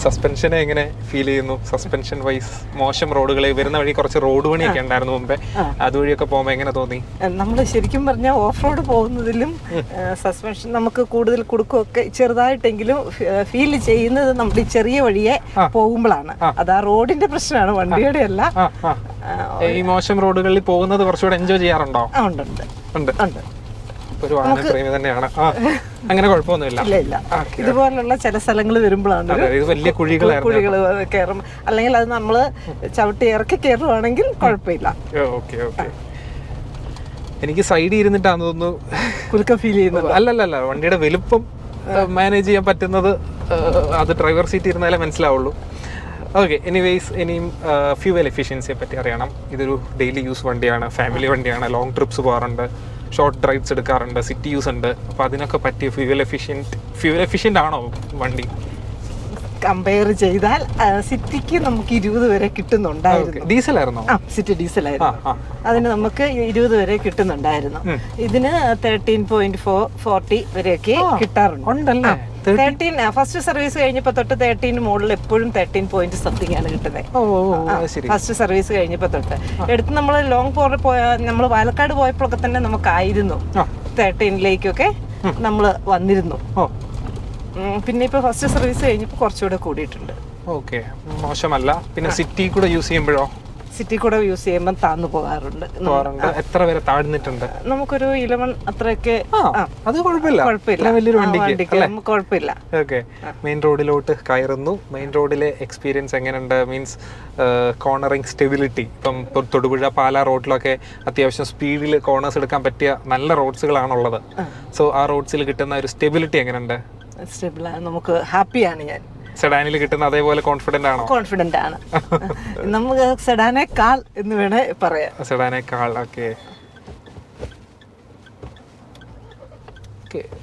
സസ്പെൻഷനെ എങ്ങനെ ഫീൽ ചെയ്യുന്നു? സസ്പെൻഷൻ വൈസ് മോശം റോഡുകൾ വരുന്ന വഴി കുറച്ച് റോഡ് പണിയൊക്കെ ഉണ്ടായിരുന്നു മുമ്പേ, അതുവഴിയൊക്കെ പോകുമ്പോൾ എങ്ങനെ തോന്നി? നമ്മൾ ശരിക്കും പറഞ്ഞാൽ ഓഫ് റോഡ് പോകുന്നതിലും സസ്പെൻഷൻ നമുക്ക് കൂടുതൽ കൊടുക്കുകയൊക്കെ ചെറുതായിട്ടെങ്കിലും ഫീൽ ചെയ്യുന്നത് നമ്മുടെ ഈ ചെറിയ വഴിയെ പോകുമ്പോഴാണ്. അത് ആ റോഡിന്റെ പ്രശ്നമാണ്, വണ്ടിയുടെ അല്ല. ഈ മോശം റോഡുകളിൽ പോകുന്നത് കുറച്ചുകൂടെ എൻജോയ് ചെയ്യാറുണ്ടോ? ഉണ്ട്. ഒരു വാഹനപ്രേമി തന്നെയാണ്. അങ്ങനെ കുഴപ്പമൊന്നുമില്ല. ഇല്ല, ഇതുപോലുള്ള ചില സ്ഥലങ്ങൾ വരുമ്പോഴാണ് വലിയ കുഴികൾ കയറും, അല്ലെങ്കിൽ അത് നമ്മള് ചവിട്ടി ഇറക്കി കയറുവാണെങ്കിൽ കുഴപ്പമില്ല. Okay okay. എനിക്ക് സൈഡിൽ ഇരുന്നിട്ടാന്ന് തോന്നുന്നു കുലുക്കം ഫീൽ ചെയ്യുന്നത്. അല്ലല്ല, വണ്ടിയുടെ വലുപ്പം മാനേജ് ചെയ്യാൻ പറ്റുന്നത് അത് ഡ്രൈവർ സീറ്റ് ഇരുന്നാലേ മനസ്സിലാവുള്ളൂ. ഓക്കെ, എനിവേയ്സ് ഇനിയും ഫ്യൂവൽ എഫിഷ്യൻസിയെ പറ്റി അറിയണം. ഇതൊരു ഡെയിലി യൂസ് വണ്ടിയാണ്, ഫാമിലി വണ്ടിയാണ്, ലോങ് ട്രിപ്സ് പോകാറുണ്ട്, ഷോർട്ട് ഡ്രൈവ്സ് എടുക്കാറുണ്ട്, സിറ്റി യൂസ് ഉണ്ട്. അപ്പോൾ അതിനൊക്കെ പറ്റിയ ഫ്യൂവൽ എഫിഷ്യൻ്റ് ആണോ വണ്ടി? കമ്പയർ ചെയ്താൽ സിറ്റിക്ക് നമുക്ക് 20 വരെ കിട്ടുന്നുണ്ടായിരുന്നു. ഡീസലായിരുന്നോ? സിറ്റി ഡീസലായിരുന്നു. അതിന് നമുക്ക് 20 വരെ കിട്ടുന്നുണ്ടായിരുന്നു. ഇതിന് 13.40 വരെയൊക്കെ കിട്ടാറുണ്ട്. 13 ഫസ്റ്റ് സർവീസ് കഴിഞ്ഞപ്പോ തൊട്ട് 13 മുകളിൽ എപ്പോഴും 13 പോയിന്റ് സംതിങ് ആണ് കിട്ടുന്നത്. ഫസ്റ്റ് സർവീസ് കഴിഞ്ഞപ്പോ തൊട്ട് എടുത്ത് നമ്മൾ ലോങ് നമ്മൾ പാലക്കാട് പോയപ്പോഴൊക്കെ തന്നെ നമുക്കായിരുന്നു 13ലേക്കൊക്കെ നമ്മൾ വന്നിരുന്നു. പിന്നെ ഇപ്പൊ ഫസ്റ്റ് സർവീസ് കഴിഞ്ഞപ്പോൾ കുറച്ചുകൂടെ കൂടിയിട്ടുണ്ട്. ഓക്കെ, മോശമല്ല. പിന്നെ സിറ്റി കൂടെ യൂസ് ചെയ്യുമ്പോഴോ? സിറ്റി കൂടെ യൂസ് ചെയ്യുമ്പോൾ താന്നു പോകാറുണ്ട്. എത്ര വരെ താഴ്ന്നിട്ടുണ്ട്? നമുക്കൊരു 11 അത്രയൊക്കെ. അത് കുഴപ്പമില്ല. വലിയൊരു വണ്ടിക്ക് കുഴപ്പമില്ല. ഓക്കെ, മെയിൻ റോഡിലോട്ട് കയറുന്നു. മെയിൻ റോഡിലെ എക്സ്പീരിയൻസ് എങ്ങനെയുണ്ട്? Means cornering stability. ഇപ്പം തൊടുപുഴ പാലാ റോഡിലൊക്കെ അത്യാവശ്യം സ്പീഡിൽ കോർണേഴ്സ് എടുക്കാൻ പറ്റിയ നല്ല റോഡ്സുകളാണുള്ളത്. സോ ആ റോഡ്സിൽ കിട്ടുന്ന ഒരു സ്റ്റെബിലിറ്റി എങ്ങനെയുണ്ട്? സ്റ്റെബിളാണ്, നമുക്ക് ഹാപ്പിയാണ്. ഞാൻ സെഡാനിൽ കിട്ടുന്ന അതേപോലെ കോൺഫിഡന്റ് ആണോ? കോൺഫിഡന്റ് ആണ്. നമുക്ക് സെഡാനേക്കാൾ എന്ന് വേണേ പറയാം. സെഡാനേക്കാൾ. ഓക്കെ,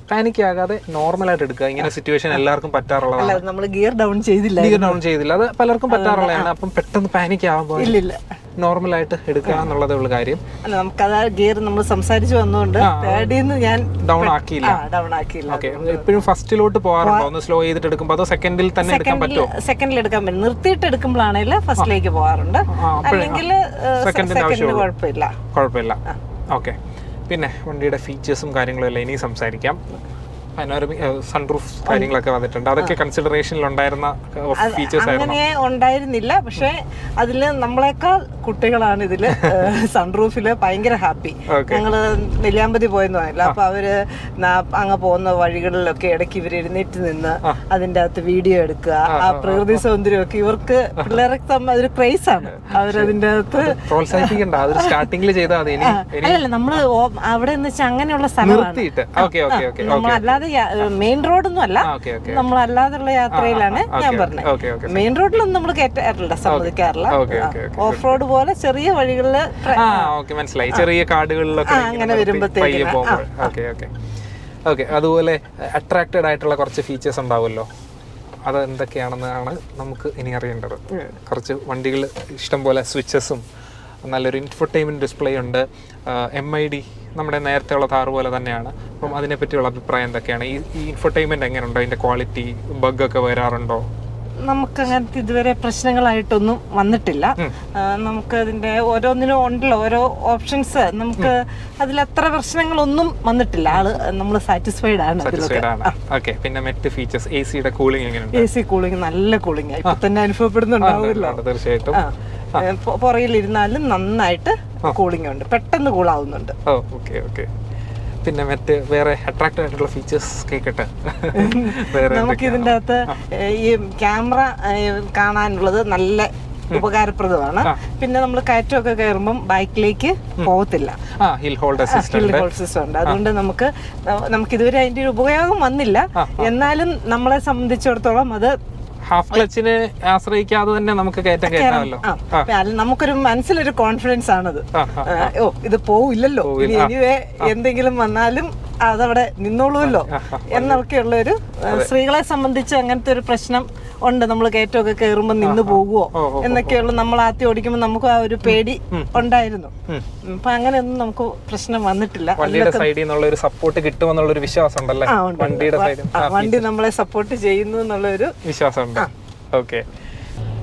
പാനിക് ആകാതെ നോർമലായിട്ട് എടുക്കുക. ഇങ്ങനെ സിറ്റുവേഷൻ എല്ലാവർക്കും പറ്റാറുള്ളതാണ്. നമ്മൾ ഗിയർ ഡൗൺ ചെയ്തില്ല. അത് പലർക്കും പറ്റാറുള്ളതാണ്. അപ്പം പെട്ടെന്ന് പാനിക് ആകുമ്പോൾ ഇല്ല, നോർമലായിട്ട് എടുക്കുക എന്നുള്ളതേ ഉള്ള കാര്യം. അല്ല, നമുക്കത് ഗിയർ നമ്മൾ സംസാരിച്ചു വന്നുകൊണ്ട് ഞാൻ ഡൗൺ ആക്കിയില്ല. ഓക്കെ, എപ്പോഴും ഫസ്റ്റിലോട്ട് പോകാറുണ്ടോ? ഒന്ന് സ്ലോ ചെയ്തിട്ട് എടുക്കുമ്പോൾ അതോ സെക്കൻഡിൽ തന്നെ എടുക്കാൻ പറ്റുമോ? സെക്കൻഡിൽ എടുക്കാൻ പറ്റും. നിർത്തിയിട്ട് എടുക്കുമ്പോഴാണെങ്കിൽ ഫസ്റ്റിലേക്ക് പോകാറുണ്ട്. അല്ലെങ്കിൽ സെക്കൻഡിന് കുഴപ്പമില്ല. ഓക്കെ, പിന്നെ വണ്ടിയുടെ ഫീച്ചേഴ്സും കാര്യങ്ങളും എല്ലാം ഇനി സംസാരിക്കാം. സൺറൂഫ് കാര്യങ്ങളൊക്കെ വന്നിട്ടുണ്ട്. അതൊക്കെ കൺസിഡറേഷനിൽ ഉണ്ടായിരുന്ന ഫീച്ചേഴ്സ് ആയിരുന്നു? അങ്ങനെ ഉണ്ടായിരുന്നില്ല. പക്ഷെ അതില് നമ്മളെക്കാൾ കുട്ടികളാണ് ഇതില് സൺറൂഫില് ഭയങ്കര ഹാപ്പി. ഞങ്ങള് നെല്ലിയാമ്പതി പോയെന്ന് പറഞ്ഞില്ല. അപ്പൊ അവര് അങ്ങ് പോകുന്ന വഴികളിലൊക്കെ ഇടയ്ക്ക് ഇവർ എഴുന്നേറ്റ് നിന്ന് അതിന്റെ അകത്ത് വീഡിയോ എടുക്കുക, ആ പ്രകൃതി സൗന്ദര്യമൊക്കെ ഇവർക്ക് പിള്ളേർക്ക് അതൊരു ക്രേസ് ആണ്. അവരതിന്റെ അകത്ത് പ്രോത്സാഹിപ്പിക്കണ്ട. അതൊരു സ്റ്റാർട്ടിംഗിൽ ചെയ്താൽ അല്ലല്ല, നമ്മള് അവിടെ എന്ന് വെച്ചാൽ അങ്ങനെയുള്ള സ്ഥലമാണ്. നമ്മളല്ലാതെ മെയിൻ റോഡൊന്നും അല്ല, നമ്മളല്ലാതുള്ള യാത്രയിലാണ് ഞാൻ പറഞ്ഞത്. മെയിൻ റോഡിലൊന്നും നമ്മൾ കയറ്റാറില്ല, സമ്മതിക്കാറില്ല. ഓഫ് റോഡ് പോലെ ചെറിയ വഴികളില് മനസ്സിലായി, ചെറിയ കാടുകളിലൊക്കെ അങ്ങനെ വരുമ്പോഴത്തേക്ക്. ഓക്കെ, അതുപോലെ അട്രാക്റ്റഡ് ആയിട്ടുള്ള കുറച്ച് ഫീച്ചേഴ്സ് ഉണ്ടാവുമല്ലോ, അത് എന്തൊക്കെയാണെന്നാണ് നമുക്ക് ഇനി അറിയേണ്ടത്. കുറച്ച് വണ്ടികൾ ഇഷ്ടംപോലെ സ്വിച്ചസും നല്ലൊരു ഇൻഫർടൈൻമെൻറ്റ് ഡിസ്പ്ലേ ഉണ്ട്. MID നമ്മുടെ നേരത്തെയുള്ള താർ പോലെ തന്നെയാണ്. അപ്പം അതിനെപ്പറ്റിയുള്ള അഭിപ്രായം എന്തൊക്കെയാണ്? ഈ ഇൻഫർടൈൻമെൻറ്റ് എങ്ങനെയുണ്ടോ? അതിൻ്റെ ക്വാളിറ്റി, ബഗ്ഗൊക്കെ വരാറുണ്ടോ? നമുക്ക് അങ്ങനത്തെ ഇതുവരെ പ്രശ്നങ്ങളായിട്ടൊന്നും വന്നിട്ടില്ല. നമുക്ക് അതിന്റെ ഓരോന്നിനും ഉണ്ടല്ലോ ഓരോ ഓപ്ഷൻസ്. നമുക്ക് അതിലത്ര പ്രശ്നങ്ങളൊന്നും വന്നിട്ടില്ല. നമ്മൾ സാറ്റിസ്ഫൈഡ് ആണ്. ഓക്കെ, പിന്നെ മറ്റ് ഫീച്ചേഴ്സ്, AC-യുടെ കൂളിംഗ് എങ്ങനെയുണ്ട്? AC കൂളിംഗ് നല്ല കൂളിംഗ് ഇപ്പൊ തന്നെ അനുഭവപ്പെടുന്നുണ്ടാവില്ല. തീർച്ചയായിട്ടും പുറകിലിരുന്നാലും നന്നായിട്ട് കൂളിംഗ് ഉണ്ട്, പെട്ടെന്ന് കൂളാവുന്നുണ്ട്. ഓക്കെ, പിന്നെ മറ്റ് വേറെ അട്രാക്റ്റീവ് ആയിട്ടുള്ള ഫീച്ചേഴ്സ് കേൾക്കട്ടെ. നമുക്ക് ഇതിൻ്റെ അകത്ത് ഈ ക്യാമറ കാണാനുള്ളത് നല്ല ഉപകാരപ്രദമാണ്. പിന്നെ നമ്മൾ കയറ്റമൊക്കെ കയറുമ്പം ബൈക്കിലേക്ക് പോകത്തില്ല, ഹിൽ ഹോൾഡ് സിസ്റ്റം ഉണ്ട്. അതുകൊണ്ട് നമുക്ക് ഇതുവരെ അതിന്റെ ഒരു ഉപയോഗം വന്നില്ല. എന്നാലും നമ്മളെ സംബന്ധിച്ചിടത്തോളം അത് ഹാഫ് ക്ലച്ചിനെ ആശ്രയിക്കാതെ തന്നെ നമുക്ക് കയറ്റാമല്ലോ. നമുക്കൊരു മനസ്സിലൊരു കോൺഫിഡൻസ് ആണത്. ഇത് പോവില്ലല്ലോ, എനിവേ എന്തെങ്കിലും വന്നാലും അതവിടെ നിന്നോളൂല്ലോ എന്നൊക്കെയുള്ളൊരു, സ്ത്രീകളെ സംബന്ധിച്ച് അങ്ങനത്തെ ഒരു പ്രശ്നം ഉണ്ട്. നമ്മൾ കയറ്റമൊക്കെ കയറുമ്പോൾ നിന്ന് പോകുമോ എന്നൊക്കെയുള്ള, നമ്മൾ ആദ്യം ഓടിക്കുമ്പോൾ നമുക്ക് ആ ഒരു പേടി ഉണ്ടായിരുന്നു. അപ്പൊ അങ്ങനെയൊന്നും നമുക്ക് പ്രശ്നം വന്നിട്ടില്ല. വണ്ടിയുടെ സൈഡിൽ നിന്നുള്ള ഒരു സപ്പോർട്ട് കിട്ടുമെന്നുള്ള ഒരു വിശ്വാസം ഉണ്ടല്ലേ? വണ്ടി നമ്മളെ സപ്പോർട്ട് ചെയ്യുന്നു എന്നുള്ളൊരു വിശ്വാസമുണ്ട്. ഓക്കെ,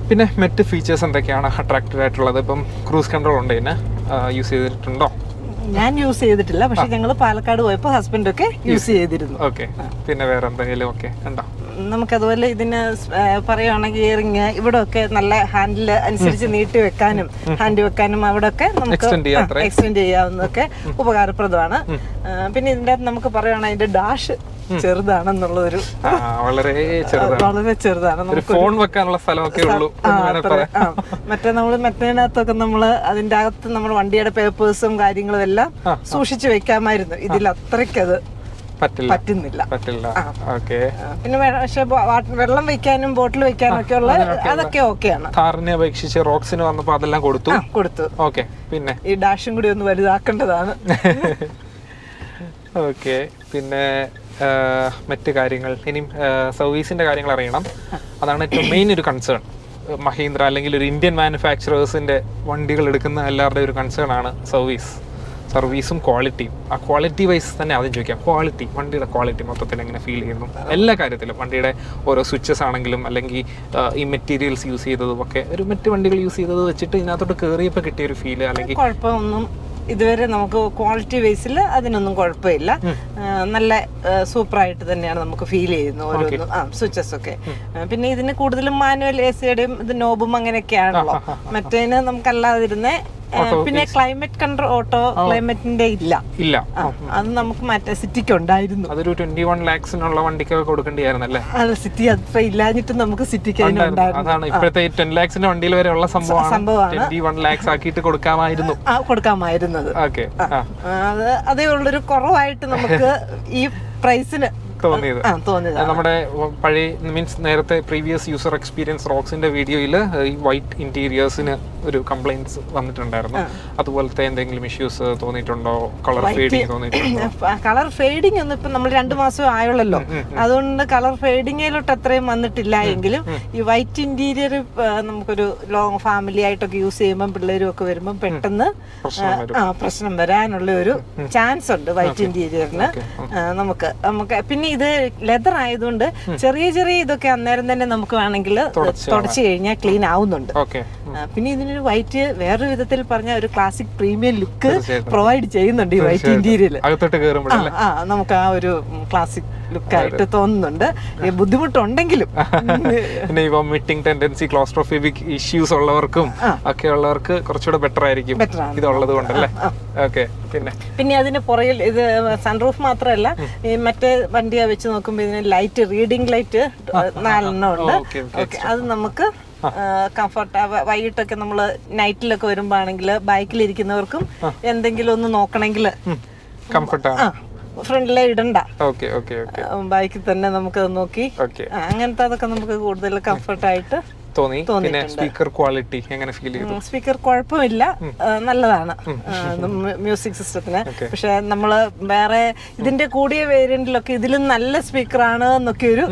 പിന്നെ മറ്റ് ഫീച്ചേഴ്സ് എന്തൊക്കെയാണ് അട്രാക്റ്റീവ് ആയിട്ടുള്ളത്? ഇപ്പം ക്രൂസ് കൺട്രോൾ ഉണ്ട്, ഇതിന് യൂസ് ചെയ്തിട്ടുണ്ടോ? ഞാൻ യൂസ് ചെയ്തിട്ടില്ല, പക്ഷെ ഞങ്ങൾ പാലക്കാട് പോയപ്പോൾ ഹസ്ബൻഡൊക്കെ യൂസ് ചെയ്തിരുന്നു. ഓക്കെ, പിന്നെ വേറെ എന്തെങ്കിലും? ഓക്കെ, ഉണ്ടോ? നമുക്കതുപോലെ ഇതിന് പറയുകയാണെങ്കിൽ ഇയറിങ് ഇവിടെ ഒക്കെ നല്ല ഹാൻഡിൽ അനുസരിച്ച് നീട്ടി വെക്കാനും ഹാൻഡ് വെക്കാനും അവിടെ ഒക്കെ നമുക്ക് എക്സ്റ്റെൻഡ് ചെയ്യാവുന്നതൊക്കെ ഉപകാരപ്രദമാണ്. പിന്നെ ഇതിൻ്റെ അകത്ത് നമുക്ക് പറയുകയാണെങ്കിൽ അതിന്റെ ഡാഷ് ചെറുതാണെന്നുള്ള ഒരു വളരെ ചെറുതാണ്, വളരെ ചെറുതാണ്. ഒരു ഫോൺ വെക്കാനുള്ള സ്ഥലമൊക്കെ ഉള്ളൂ. മറ്റേ മറ്റേനകത്തൊക്കെ നമ്മള് അതിന്റെ അകത്ത് നമ്മൾ വണ്ടിയുടെ പേപ്പേഴ്സും കാര്യങ്ങളും എല്ലാം സൂക്ഷിച്ചു വെക്കാമായിരുന്നു. ഇതിൽ അത്രയ്ക്കത് പറ്റുന്നില്ല. പിന്നെ പക്ഷെ വെള്ളം വെക്കാനും ബോട്ടിൽ വെക്കാനും ഒക്കെ ഉള്ള അതൊക്കെ ഓക്കെയാണ്. താറിനെ അപേക്ഷിച്ച് റോക്സിന് വന്നപ്പോ അതെല്ലാം കൊടുത്തു. ഓക്കെ, പിന്നെ ഈ ഡാഷും കൂടി ഒന്ന് വലുതാക്കേണ്ടതാണ്. ഓക്കെ, പിന്നെ മറ്റു കാര്യങ്ങൾ ഇനിയും സർവീസിന്റെ കാര്യങ്ങൾ അറിയണം. അതാണ് ഏറ്റവും മെയിൻ ഒരു കൺസേൺ. മഹീന്ദ്ര അല്ലെങ്കിൽ ഒരു ഇന്ത്യൻ മാനുഫാക്ചറേഴ്സിന്റെ വണ്ടികൾ എടുക്കുന്ന എല്ലാവരുടെയും ഒരു കൺസേൺ ആണ് സർവീസും ക്വാളിറ്റിയും. ആ ക്വാളിറ്റി വൈസ് തന്നെ ആദ്യം ചോദിക്കാം. വണ്ടിയുടെ ക്വാളിറ്റി മൊത്തത്തിൽ എങ്ങനെ ഫീൽ ചെയ്യുന്നു എല്ലാ കാര്യത്തിലും? വണ്ടിയുടെ ഓരോ സ്വിച്ചസ് ആണെങ്കിലും അല്ലെങ്കിൽ ഈ മെറ്റീരിയൽസ് യൂസ് ചെയ്തതും ഒക്കെ ഒരു മറ്റ് വണ്ടികൾ യൂസ് ചെയ്തത് വെച്ചിട്ട് ഇതിനകത്തോട്ട് കയറിയപ്പോൾ കിട്ടിയ ഒരു ഫീല് അല്ലെങ്കിൽ കുഴപ്പമൊന്നും ഇതുവരെ നമുക്ക് ക്വാളിറ്റി വൈസിൽ അതിനൊന്നും കുഴപ്പമില്ല. നല്ല സൂപ്പറായിട്ട് തന്നെയാണ് നമുക്ക് ഫീൽ ചെയ്യുന്നത് ഓരോന്നും സ്വിച്ചസ് ഒക്കെ. പിന്നെ ഇതിന് കൂടുതലും മാനുവൽ എസിയുടെയും ഇത് നോബും അങ്ങനെയൊക്കെയാണല്ലോ. മറ്റേന് നമുക്കല്ലാതിരുന്നേ പിന്നെ ക്ലൈമറ്റ് കൺട്രോൾ ഓട്ടോ ക്ലൈമറ്റിന്റെ ഇല്ല. അത് നമുക്ക് മറ്റേ സിറ്റിക്ക് ഉണ്ടായിരുന്നു. അതൊരു 21 lakhs വണ്ടിക്കൊക്കെ കൊടുക്കേണ്ടിയായിരുന്നല്ലേ? അത് സിറ്റി അതിപ്പോ ഇല്ലാഞ്ഞിട്ട് നമുക്ക് സിറ്റിക്ക് അതാണ് ഇപ്പോഴത്തെ 10 lakhs വണ്ടിയിൽ വരെ ഉള്ള സംഭവമാണ്. 21 lakhs ആക്കിയിട്ട് കൊടുക്കാമായിരുന്നത്. അതേ ഉള്ളൊരു കുറവായിട്ട് നമുക്ക് ഈ പ്രൈസിന് തോന്നിയത്. നമ്മുടെ പഴയ മീൻസ് നേരത്തെ പ്രീവിയസ് യൂസർ എക്സ്പീരിയൻസ് റോക്സിന്റെ വീഡിയോയിൽ ഈ വൈറ്റ് ഇന്റീരിയേഴ്സിന് ഒരു കംപ്ലൈന്റ്സ് വന്നിട്ടുണ്ടായിരുന്നു. അതുപോലത്തെ എന്തെങ്കിലും ഇഷ്യൂസ് തോന്നിയിട്ടുണ്ടോ? കളർ ഫേഡിങ് തോന്നിയിട്ടുണ്ടോ? കളർ ഫേഡിങ് ഒന്നും ഇപ്പൊ നമ്മൾ 2 മാസം ആയുള്ളല്ലോ, അതുകൊണ്ട് കളർ ഫേഡിങ്ങിലോട്ട് അത്രയും വന്നിട്ടില്ല. എങ്കിലും ഈ വൈറ്റ് ഇന്റീരിയർ നമുക്കൊരു ലോങ് ഫാമിലി ആയിട്ടൊക്കെ യൂസ് ചെയ്യുമ്പോൾ പിള്ളേരും ഒക്കെ വരുമ്പോൾ പെട്ടെന്ന് പ്രശ്നം വരാനുള്ള ഒരു ചാൻസ് ഉണ്ട് വൈറ്റ് ഇന്റീരിയറിന്. നമുക്ക് പിന്നെ ഇത് ലെതർ ആയതുകൊണ്ട് ചെറിയ ഇതൊക്കെ അന്നേരം തന്നെ നമുക്ക് വേണമെങ്കിൽ തുടച്ചു കഴിഞ്ഞാൽ ക്ലീൻ ആവുന്നുണ്ട്. പിന്നെ ഇതിനൊരു വൈറ്റ് വേറൊരു വിധത്തിൽ പറഞ്ഞ ഒരു ക്ലാസിക് പ്രീമിയം ലുക്ക് പ്രൊവൈഡ് ചെയ്യുന്നുണ്ട് ഈ വൈറ്റ് ഇന്റീരിയൽ. നമുക്ക് ആ ഒരു ക്ലാസിക് ലുക്കായിട്ട് തോന്നുന്നുണ്ട്. ബുദ്ധിമുട്ടുണ്ടെങ്കിലും പിന്നെ ഈ വോമിറ്റിംഗ് ടെൻഡൻസി, ക്ലോസ്ട്രോഫോബിക് ഇഷ്യൂസ് ഉള്ളവർക്കും ഒക്കെ ഉള്ളവർക്ക് കുറച്ചുകൂടെ ബെറ്റർ ആയിരിക്കും ഇതുള്ളത് കൊണ്ടല്ലേ? ഓക്കെ, പിന്നെ അതിന് പുറകിൽ ഇത് സൺറൂഫ് മാത്രമല്ല, ഈ മറ്റേ വണ്ടിയെ വെച്ച് നോക്കുമ്പോൾ ഇതിന് ലൈറ്റ്, റീഡിംഗ് ലൈറ്റ് 4 എണ്ണം ഉണ്ട്. അത് നമുക്ക് കംഫർട്ട്. വൈകിട്ടൊക്കെ നമ്മള് നൈറ്റിലൊക്കെ വരുമ്പോ ആണെങ്കിൽ ബൈക്കിലിരിക്കുന്നവർക്കും എന്തെങ്കിലും ഒന്ന് നോക്കണമെങ്കിൽ ഫ്രണ്ടിലെ ഇടണ്ട, ബൈക്കിൽ തന്നെ നമുക്ക് നോക്കി അങ്ങനത്തെ അതൊക്കെ നമുക്ക് കൂടുതൽ കംഫർട്ടായിട്ട് തോന്നി. പിന്നെ സ്പീക്കർ ക്വാളിറ്റി എങ്ങനെ ഫീൽ ചെയ്തു? സ്പീക്കർ കുഴപ്പമില്ല, നല്ലതാണ് മ്യൂസിക് സിസ്റ്റത്തിന്. പക്ഷെ നമ്മള് വേറെ ഇതിന്റെ കൂടിയ വേരിയന്റിലൊക്കെ ഇതിലും നല്ല സ്പീക്കറാണ് എന്നൊക്കെ ഒരു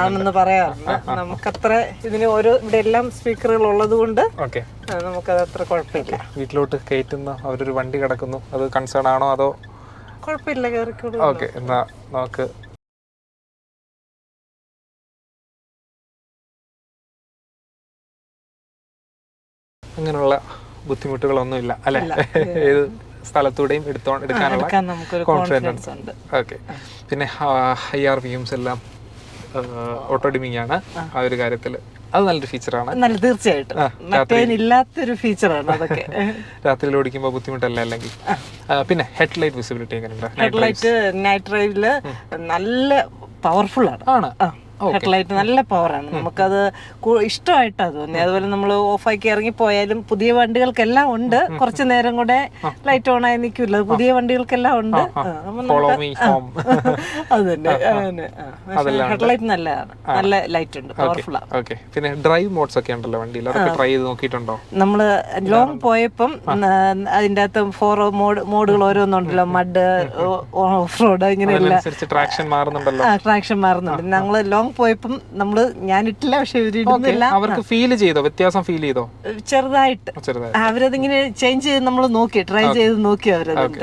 ആണെന്ന് പറയാറുണ്ട്. നമുക്കത്ര ഇതിന് ഓരോ ഇവിടെ എല്ലാം സ്പീക്കറുകൾ ഉള്ളത് കൊണ്ട് നമുക്കത് അത്ര കുഴപ്പമില്ല. വീട്ടിലോട്ട് കയറ്റുന്ന അവരൊരു വണ്ടി കിടക്കുന്നു, അത് കൺസേൺ ആണോ അതോ? കുഴപ്പമില്ല, കയറിക്കോളൂ. ഓക്കെ, എന്നാ നമുക്ക് അങ്ങനെയുള്ള ബുദ്ധിമുട്ടുകളൊന്നുമില്ല അല്ലെ? ഏത് സ്ഥലത്തൂടെയും എടുക്കാനുള്ള കോൺഫിഡൻസ് ഉണ്ട്. ഓക്കെ, പിന്നെ IRVMs എല്ലാം ഓട്ടോ ഡിമിംഗ് ആണ്. ആ ഒരു കാര്യത്തിൽ അത് നല്ലൊരു ഫീച്ചറാണ്. തീർച്ചയായിട്ടും ഇല്ലാത്തൊരു ഫീച്ചറാണ് അതൊക്കെ. രാത്രിയിൽ ഓടിക്കുമ്പോൾ ബുദ്ധിമുട്ടല്ല അല്ലെങ്കിൽ? പിന്നെ ഹെഡ്ലൈറ്റ് വിസിബിലിറ്റി എങ്ങനെയുണ്ട്? ഹെഡ്ലൈറ്റ് നൈറ്റ് ഡ്രൈവില് നല്ല പവർഫുൾ ആണ്. ഹെഡ്ലൈറ്റ് നല്ല പവറാണ്. നമുക്കത് ഇഷ്ടമായിട്ടാണ് തോന്നി. അതുപോലെ നമ്മൾ ഓഫാക്കി ഇറങ്ങിപ്പോയാലും പുതിയ വണ്ടികൾക്കെല്ലാം ഉണ്ട്. കുറച്ചു നേരം കൂടെ ലൈറ്റ് ഓൺ ആയി നിൽക്കില്ല, പുതിയ വണ്ടികൾക്കെല്ലാം ഉണ്ട്. അത് തന്നെ, ഹെഡ്ലൈറ്റ് നല്ലതാണ്, നല്ല ലൈറ്റ് ഉണ്ട്, പവർഫുൾ ആണ്. പിന്നെ ഡ്രൈവ് മോഡ്സ് ഒക്കെ ഉണ്ടല്ലോ വണ്ടിയിൽ, അതൊക്കെ ട്രൈ ചെയ്ത് നോക്കിയിട്ടുണ്ടോ? നമ്മള് ലോങ് പോയപ്പം അതിന്റെ അകത്ത് 4 മോഡുകൾ ഓരോന്നുണ്ടല്ലോ, മഡ്, ഓഫ് റോഡ്, ഇങ്ങനെയുള്ള ട്രാക്ഷൻ മാറുന്നുണ്ടല്ലോ. ട്രാക്ഷൻ മാറുന്നുണ്ട്. ഞങ്ങള് ലോങ് പോയപ്പം നമ്മള് ഞാനിട്ടില്ല, പക്ഷെ അവർക്ക് ഫീൽ ചെയ്തോ? വ്യത്യാസം ഫീൽ ചെയ്തോ? ചെറുതായിട്ട് അവരതിങ്ങനെ ചേഞ്ച് ചെയ്ത് നമ്മൾ നോക്കി, ട്രൈ ചെയ്ത് നോക്കി അവരത്.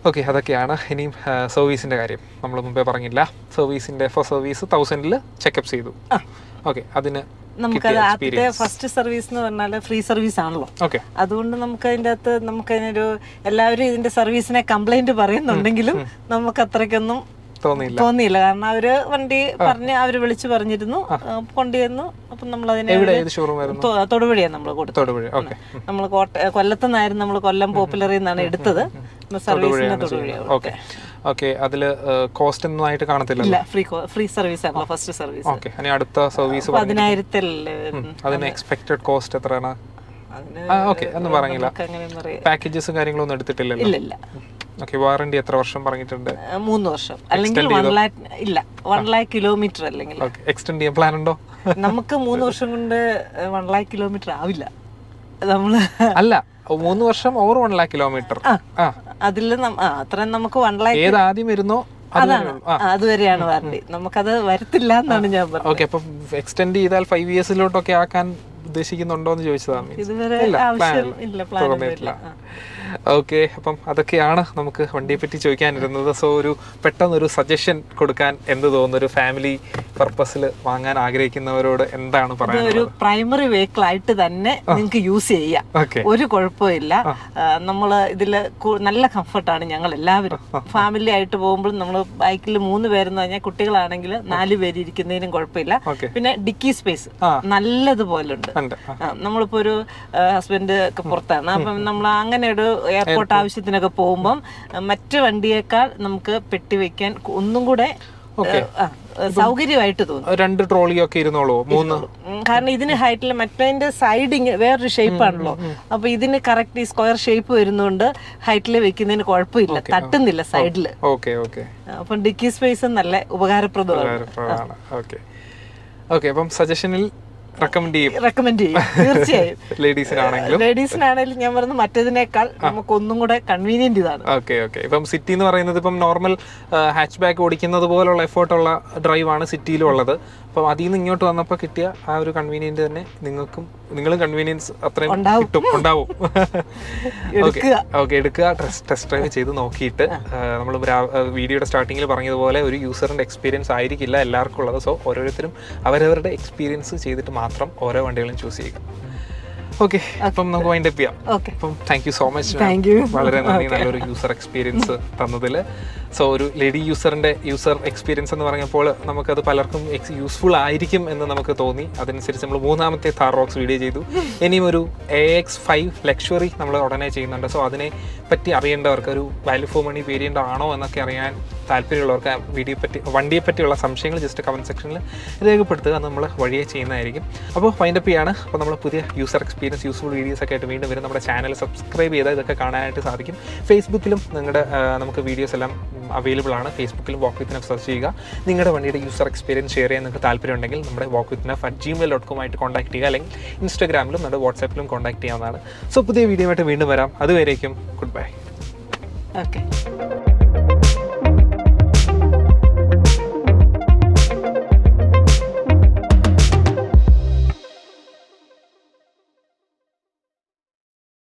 ഓക്കെ, അതൊക്കെയാണ്. ഇനിയും സർവീസിന്റെ കാര്യം നമ്മൾ മുമ്പേ പറഞ്ഞില്ല. ഫോർ സർവീസ് 1000 ചെക്കപ്പ് ചെയ്തു. ഓക്കെ, അതിന് നമുക്കത് ആദ്യത്തെ ഫസ്റ്റ് സർവീസ് എന്ന് പറഞ്ഞാൽ ഫ്രീ സർവീസ് ആണല്ലോ. അതുകൊണ്ട് നമുക്ക് അതിൻ്റെ അകത്ത് നമുക്കതിനൊരു എല്ലാവരും ഇതിന്റെ സർവീസിനെ കംപ്ലൈന്റ് പറയുന്നുണ്ടെങ്കിലും നമുക്ക് അത്രയ്ക്കൊന്നും തോന്നിയില്ല. കാരണം അവര് വണ്ടി അവര് വിളിച്ചു പറഞ്ഞിരുന്നു, കൊണ്ടുവന്നു. അപ്പം നമ്മൾ അതിനെ തൊടുപുഴയാണ് നമ്മൾ കൊടുത്തത്. നമ്മൾ കൊല്ലത്തുനിന്നായിരുന്നു, നമ്മൾ കൊല്ലം പോപ്പുലറിൽ നിന്നാണ് എടുത്തത്. സർവീസിന് തൊടുപുഴ. ഓക്കെ. അതിൽ കോസ്റ്റ് ഒന്നും ആയിട്ട് കാണത്തില്ല? ഇല്ല, ഫ്രീ സർവീസ് ആണ് ഫസ്റ്റ് സർവീസ്. ഓക്കെ. ഇനി അടുത്ത സർവീസ് 10,000 അതിന് എക്സ്പെക്റ്റഡ് കോസ്റ്റ് എത്രയാണ്? ഓക്കെ, ഒന്നും പറഞ്ഞില്ല. പാക്കേജസ് കാര്യങ്ങളൊന്നും എടുത്തിട്ടില്ലല്ലോ? ഇല്ല. ഓക്കെ. വാറണ്ടി എത്ര വർഷം പറഞ്ഞിട്ടുണ്ട്? 3 വർഷം, അല്ലെങ്കിൽ 1 lakh. ഇല്ല, 1 lakh കിലോമീറ്റർ അല്ലെങ്കിൽ. എക്സ്റ്റെൻഡ് ചെയ്യാൻ പ്ലാൻ ഉണ്ടോ? നമുക്ക് 3 വർഷം കൊണ്ട് 1 lakh കിലോമീറ്റർ ആവില്ല. നമ്മള് അല്ല, 3 വർഷം ഓവർ 1 lakh കിലോമീറ്റർ. അതിൽ അത്രയും നമുക്ക് 1 lakh ഏത് ആദ്യം വരുന്നോ അതുവരെയാണ് വാറണ്ടി. നമുക്കത് വരത്തില്ല എന്നാണ് ഞാൻ പറഞ്ഞത്. ഓക്കെ. അപ്പൊ എക്സ്റ്റെൻഡ് ചെയ്താൽ 5 ഇയേഴ്സിലോട്ടൊക്കെ ആക്കാൻ ഉദ്ദേശിക്കുന്നുണ്ടോ എന്ന് ചോദിച്ചതാണ്. ഇതുവരെ ആവശ്യം. ഓക്കെ. അപ്പം അതൊക്കെയാണ് നമുക്ക് വണ്ടിയെ പറ്റി ചോദിക്കാനിരുന്നത്. സോ ഒരു പെട്ടെന്നൊരു സജഷൻ കൊടുക്കാൻ എന്ത് തോന്നുന്നു? ഒരു ഫാമിലി പർപ്പസിൽ വാങ്ങാൻ ആഗ്രഹിക്കുന്നവരോട് എന്താണ് പറയുന്നത്? ഒരു പ്രൈമറി വെഹിക്കിൾ ആയിട്ട് തന്നെ നിങ്ങൾക്ക് യൂസ് ചെയ്യാം, ഒരു കുഴപ്പമില്ല. നമ്മൾ ഇതില് നല്ല കംഫർട്ടാണ്. ഞങ്ങൾ എല്ലാവരും ഫാമിലി ആയിട്ട് പോകുമ്പോൾ നമ്മൾ ബൈക്കിൽ 3 പേരെന്ന് പറഞ്ഞാൽ കുട്ടികളാണെങ്കിൽ 4 പേര് ഇരിക്കുന്നതിനും കുഴപ്പമില്ല. പിന്നെ ഡിക്കി സ്പേസ് നല്ലതുപോലെ ഉണ്ട്. നമ്മളിപ്പോ ഒരു ഹസ്ബൻഡ് ഒക്കെ പുറത്താണ്, അപ്പം നമ്മൾ അങ്ങനെ ഒരു എയർപോർട്ട് ആവശ്യത്തിനൊക്കെ പോകുമ്പം മറ്റു വണ്ടിയേക്കാൾ നമുക്ക് പെട്ടി വെക്കാൻ ഒന്നും കൂടെ സൗകര്യമായിട്ട് തോന്നും. 2 ട്രോളിയൊക്കെ ഇരുന്നോളൂ, 3. കാരണം ഇതിന് ഹൈറ്റിൽ മറ്റേ സൈഡിങ് വേറൊരു ഷേപ്പ് ആണല്ലോ. അപ്പൊ ഇതിന് കറക്റ്റ് ഈ സ്ക്വയർ ഷേപ്പ് വരുന്നതുകൊണ്ട് ഹൈറ്റിൽ വെക്കുന്നതിന് കുഴപ്പമില്ല, തട്ടുന്നില്ല സൈഡില്. അപ്പൊ ഡിക്കി സ്പേസ് നല്ല ഉപകാരപ്രദമാണ്. അപ്പം സജഷനിൽ റെക്കമെൻഡ് ചെയ്യും തീർച്ചയായും. ലേഡീസിനാണെങ്കിലും ഞാൻ പറഞ്ഞു മറ്റേതിനേക്കാൾ നമുക്ക് ഒന്നും കൂടെ കൺവീനിയന്റ് ഇതാണ്. ഓക്കെ. ഇപ്പം സിറ്റി എന്ന് പറയുന്നത് ഇപ്പം നോർമൽ ഹാച്ച് ബാക്ക് ഓടിക്കുന്നത് പോലുള്ള എഫേർട്ടുള്ള ഡ്രൈവാണ് സിറ്റിയിലും ഉള്ളത്. അപ്പം അതിൽ നിന്ന് ഇങ്ങോട്ട് വന്നപ്പോൾ കിട്ടിയ ആ ഒരു കൺവീനിയന്റ് തന്നെ നിങ്ങളും കൺവീനിയൻസ് അത്രയും ഉണ്ടാവും. ഓക്കെ. എടുക്കുക, ടെസ്റ്റ് ഡ്രൈവ് ചെയ്ത് നോക്കിയിട്ട് നമ്മൾ വീഡിയോയുടെ സ്റ്റാർട്ടിങ്ങിൽ പറഞ്ഞതുപോലെ ഒരു യൂസറിന്റെ എക്സ്പീരിയൻസ് ആയിരിക്കില്ല എല്ലാവർക്കും ഉള്ളത്. സോ ഓരോരുത്തരും അവരവരുടെ എക്സ്പീരിയൻസ് ചെയ്തിട്ട് മാത്രം ഓരോ വണ്ടികളും ചൂസ് ചെയ്യുക. ഓക്കെ. അപ്പം നമുക്ക് വൈൻഡ് അപ്പ് ചെയ്യാം. അപ്പം താങ്ക് യു സോ മച്ച്. വളരെ നന്ദി, നല്ലൊരു യൂസർ എക്സ്പീരിയൻസ് തന്നതിൽ. സോ ഒരു ലേഡി യൂസർ എക്സ്പീരിയൻസ് എന്ന് പറഞ്ഞപ്പോൾ നമുക്കത് പലർക്കും യൂസ്ഫുൾ ആയിരിക്കും എന്ന് നമുക്ക് തോന്നി. അതനുസരിച്ച് നമ്മൾ 3ാമത്തെ താർ റോക്സ് വീഡിയോ ചെയ്തു. ഇനിയും ഒരു AX5 ലക്ഷറി നമ്മൾ ഉടനെ ചെയ്യുന്നുണ്ട്. സോ അതിനെ പറ്റി അറിയേണ്ടവർക്ക്, ഒരു വാല്യൂ ഫോർ മണി വേരിയൻ്റ് ആണോ എന്നൊക്കെ അറിയാൻ താല്പര്യമുള്ളവർക്ക് വണ്ടിയെ പറ്റിയുള്ള സംശയങ്ങൾ ജസ്റ്റ് കമൻറ്റ് സെക്ഷനിൽ രേഖപ്പെടുത്തുക. നമ്മൾ വഴിയെ ചെയ്യുന്നതായിരിക്കും. അപ്പോൾ വൈൻഡ് അപ്പ് ചെയ്യാണ്. അപ്പോൾ നമ്മൾ പുതിയ യൂസർ എക്സ്പീരിയൻസ് യൂസ്ഫുൾ വീഡിയോസ് ഒക്കെ ആയിട്ട് വീണ്ടും വരും. നമ്മുടെ ചാനൽ സബ്സ്ക്രൈബ് ചെയ്താൽ ഇതൊക്കെ കാണാനായിട്ട് സാധിക്കും. ഫേസ്ബുക്കിലും നമുക്ക് വീഡിയോസ് എല്ലാം അവൈലബിൾ ആണ്. ഫേസ്ബുക്കിലും വാക്ക് വിത്ത് നഫ് സെർച്ച് ചെയ്യുക. നിങ്ങളുടെ വണ്ടിയുടെ യൂസർ എക്സ്പീരിയൻസ് ഷെയർ ചെയ്യാൻ നിങ്ങൾക്ക് താല്പര്യമുണ്ടെങ്കിൽ നമ്മുടെ walkwithnaf@gmail.com ആയിട്ട് കോൺടാക്ട് ചെയ്യുക. അല്ലെങ്കിൽ ഇൻസ്റ്റാഗ്രാമിലും നമ്മുടെ വാട്സാപ്പിലും കോൺടാക്ട് ചെയ്യാവുന്നതാണ്. സോ പുതിയ വീഡിയോ ആയിട്ട് വീണ്ടും വരാം. അതുവരേക്കും ഗുഡ് ബൈ. ഓക്കെ.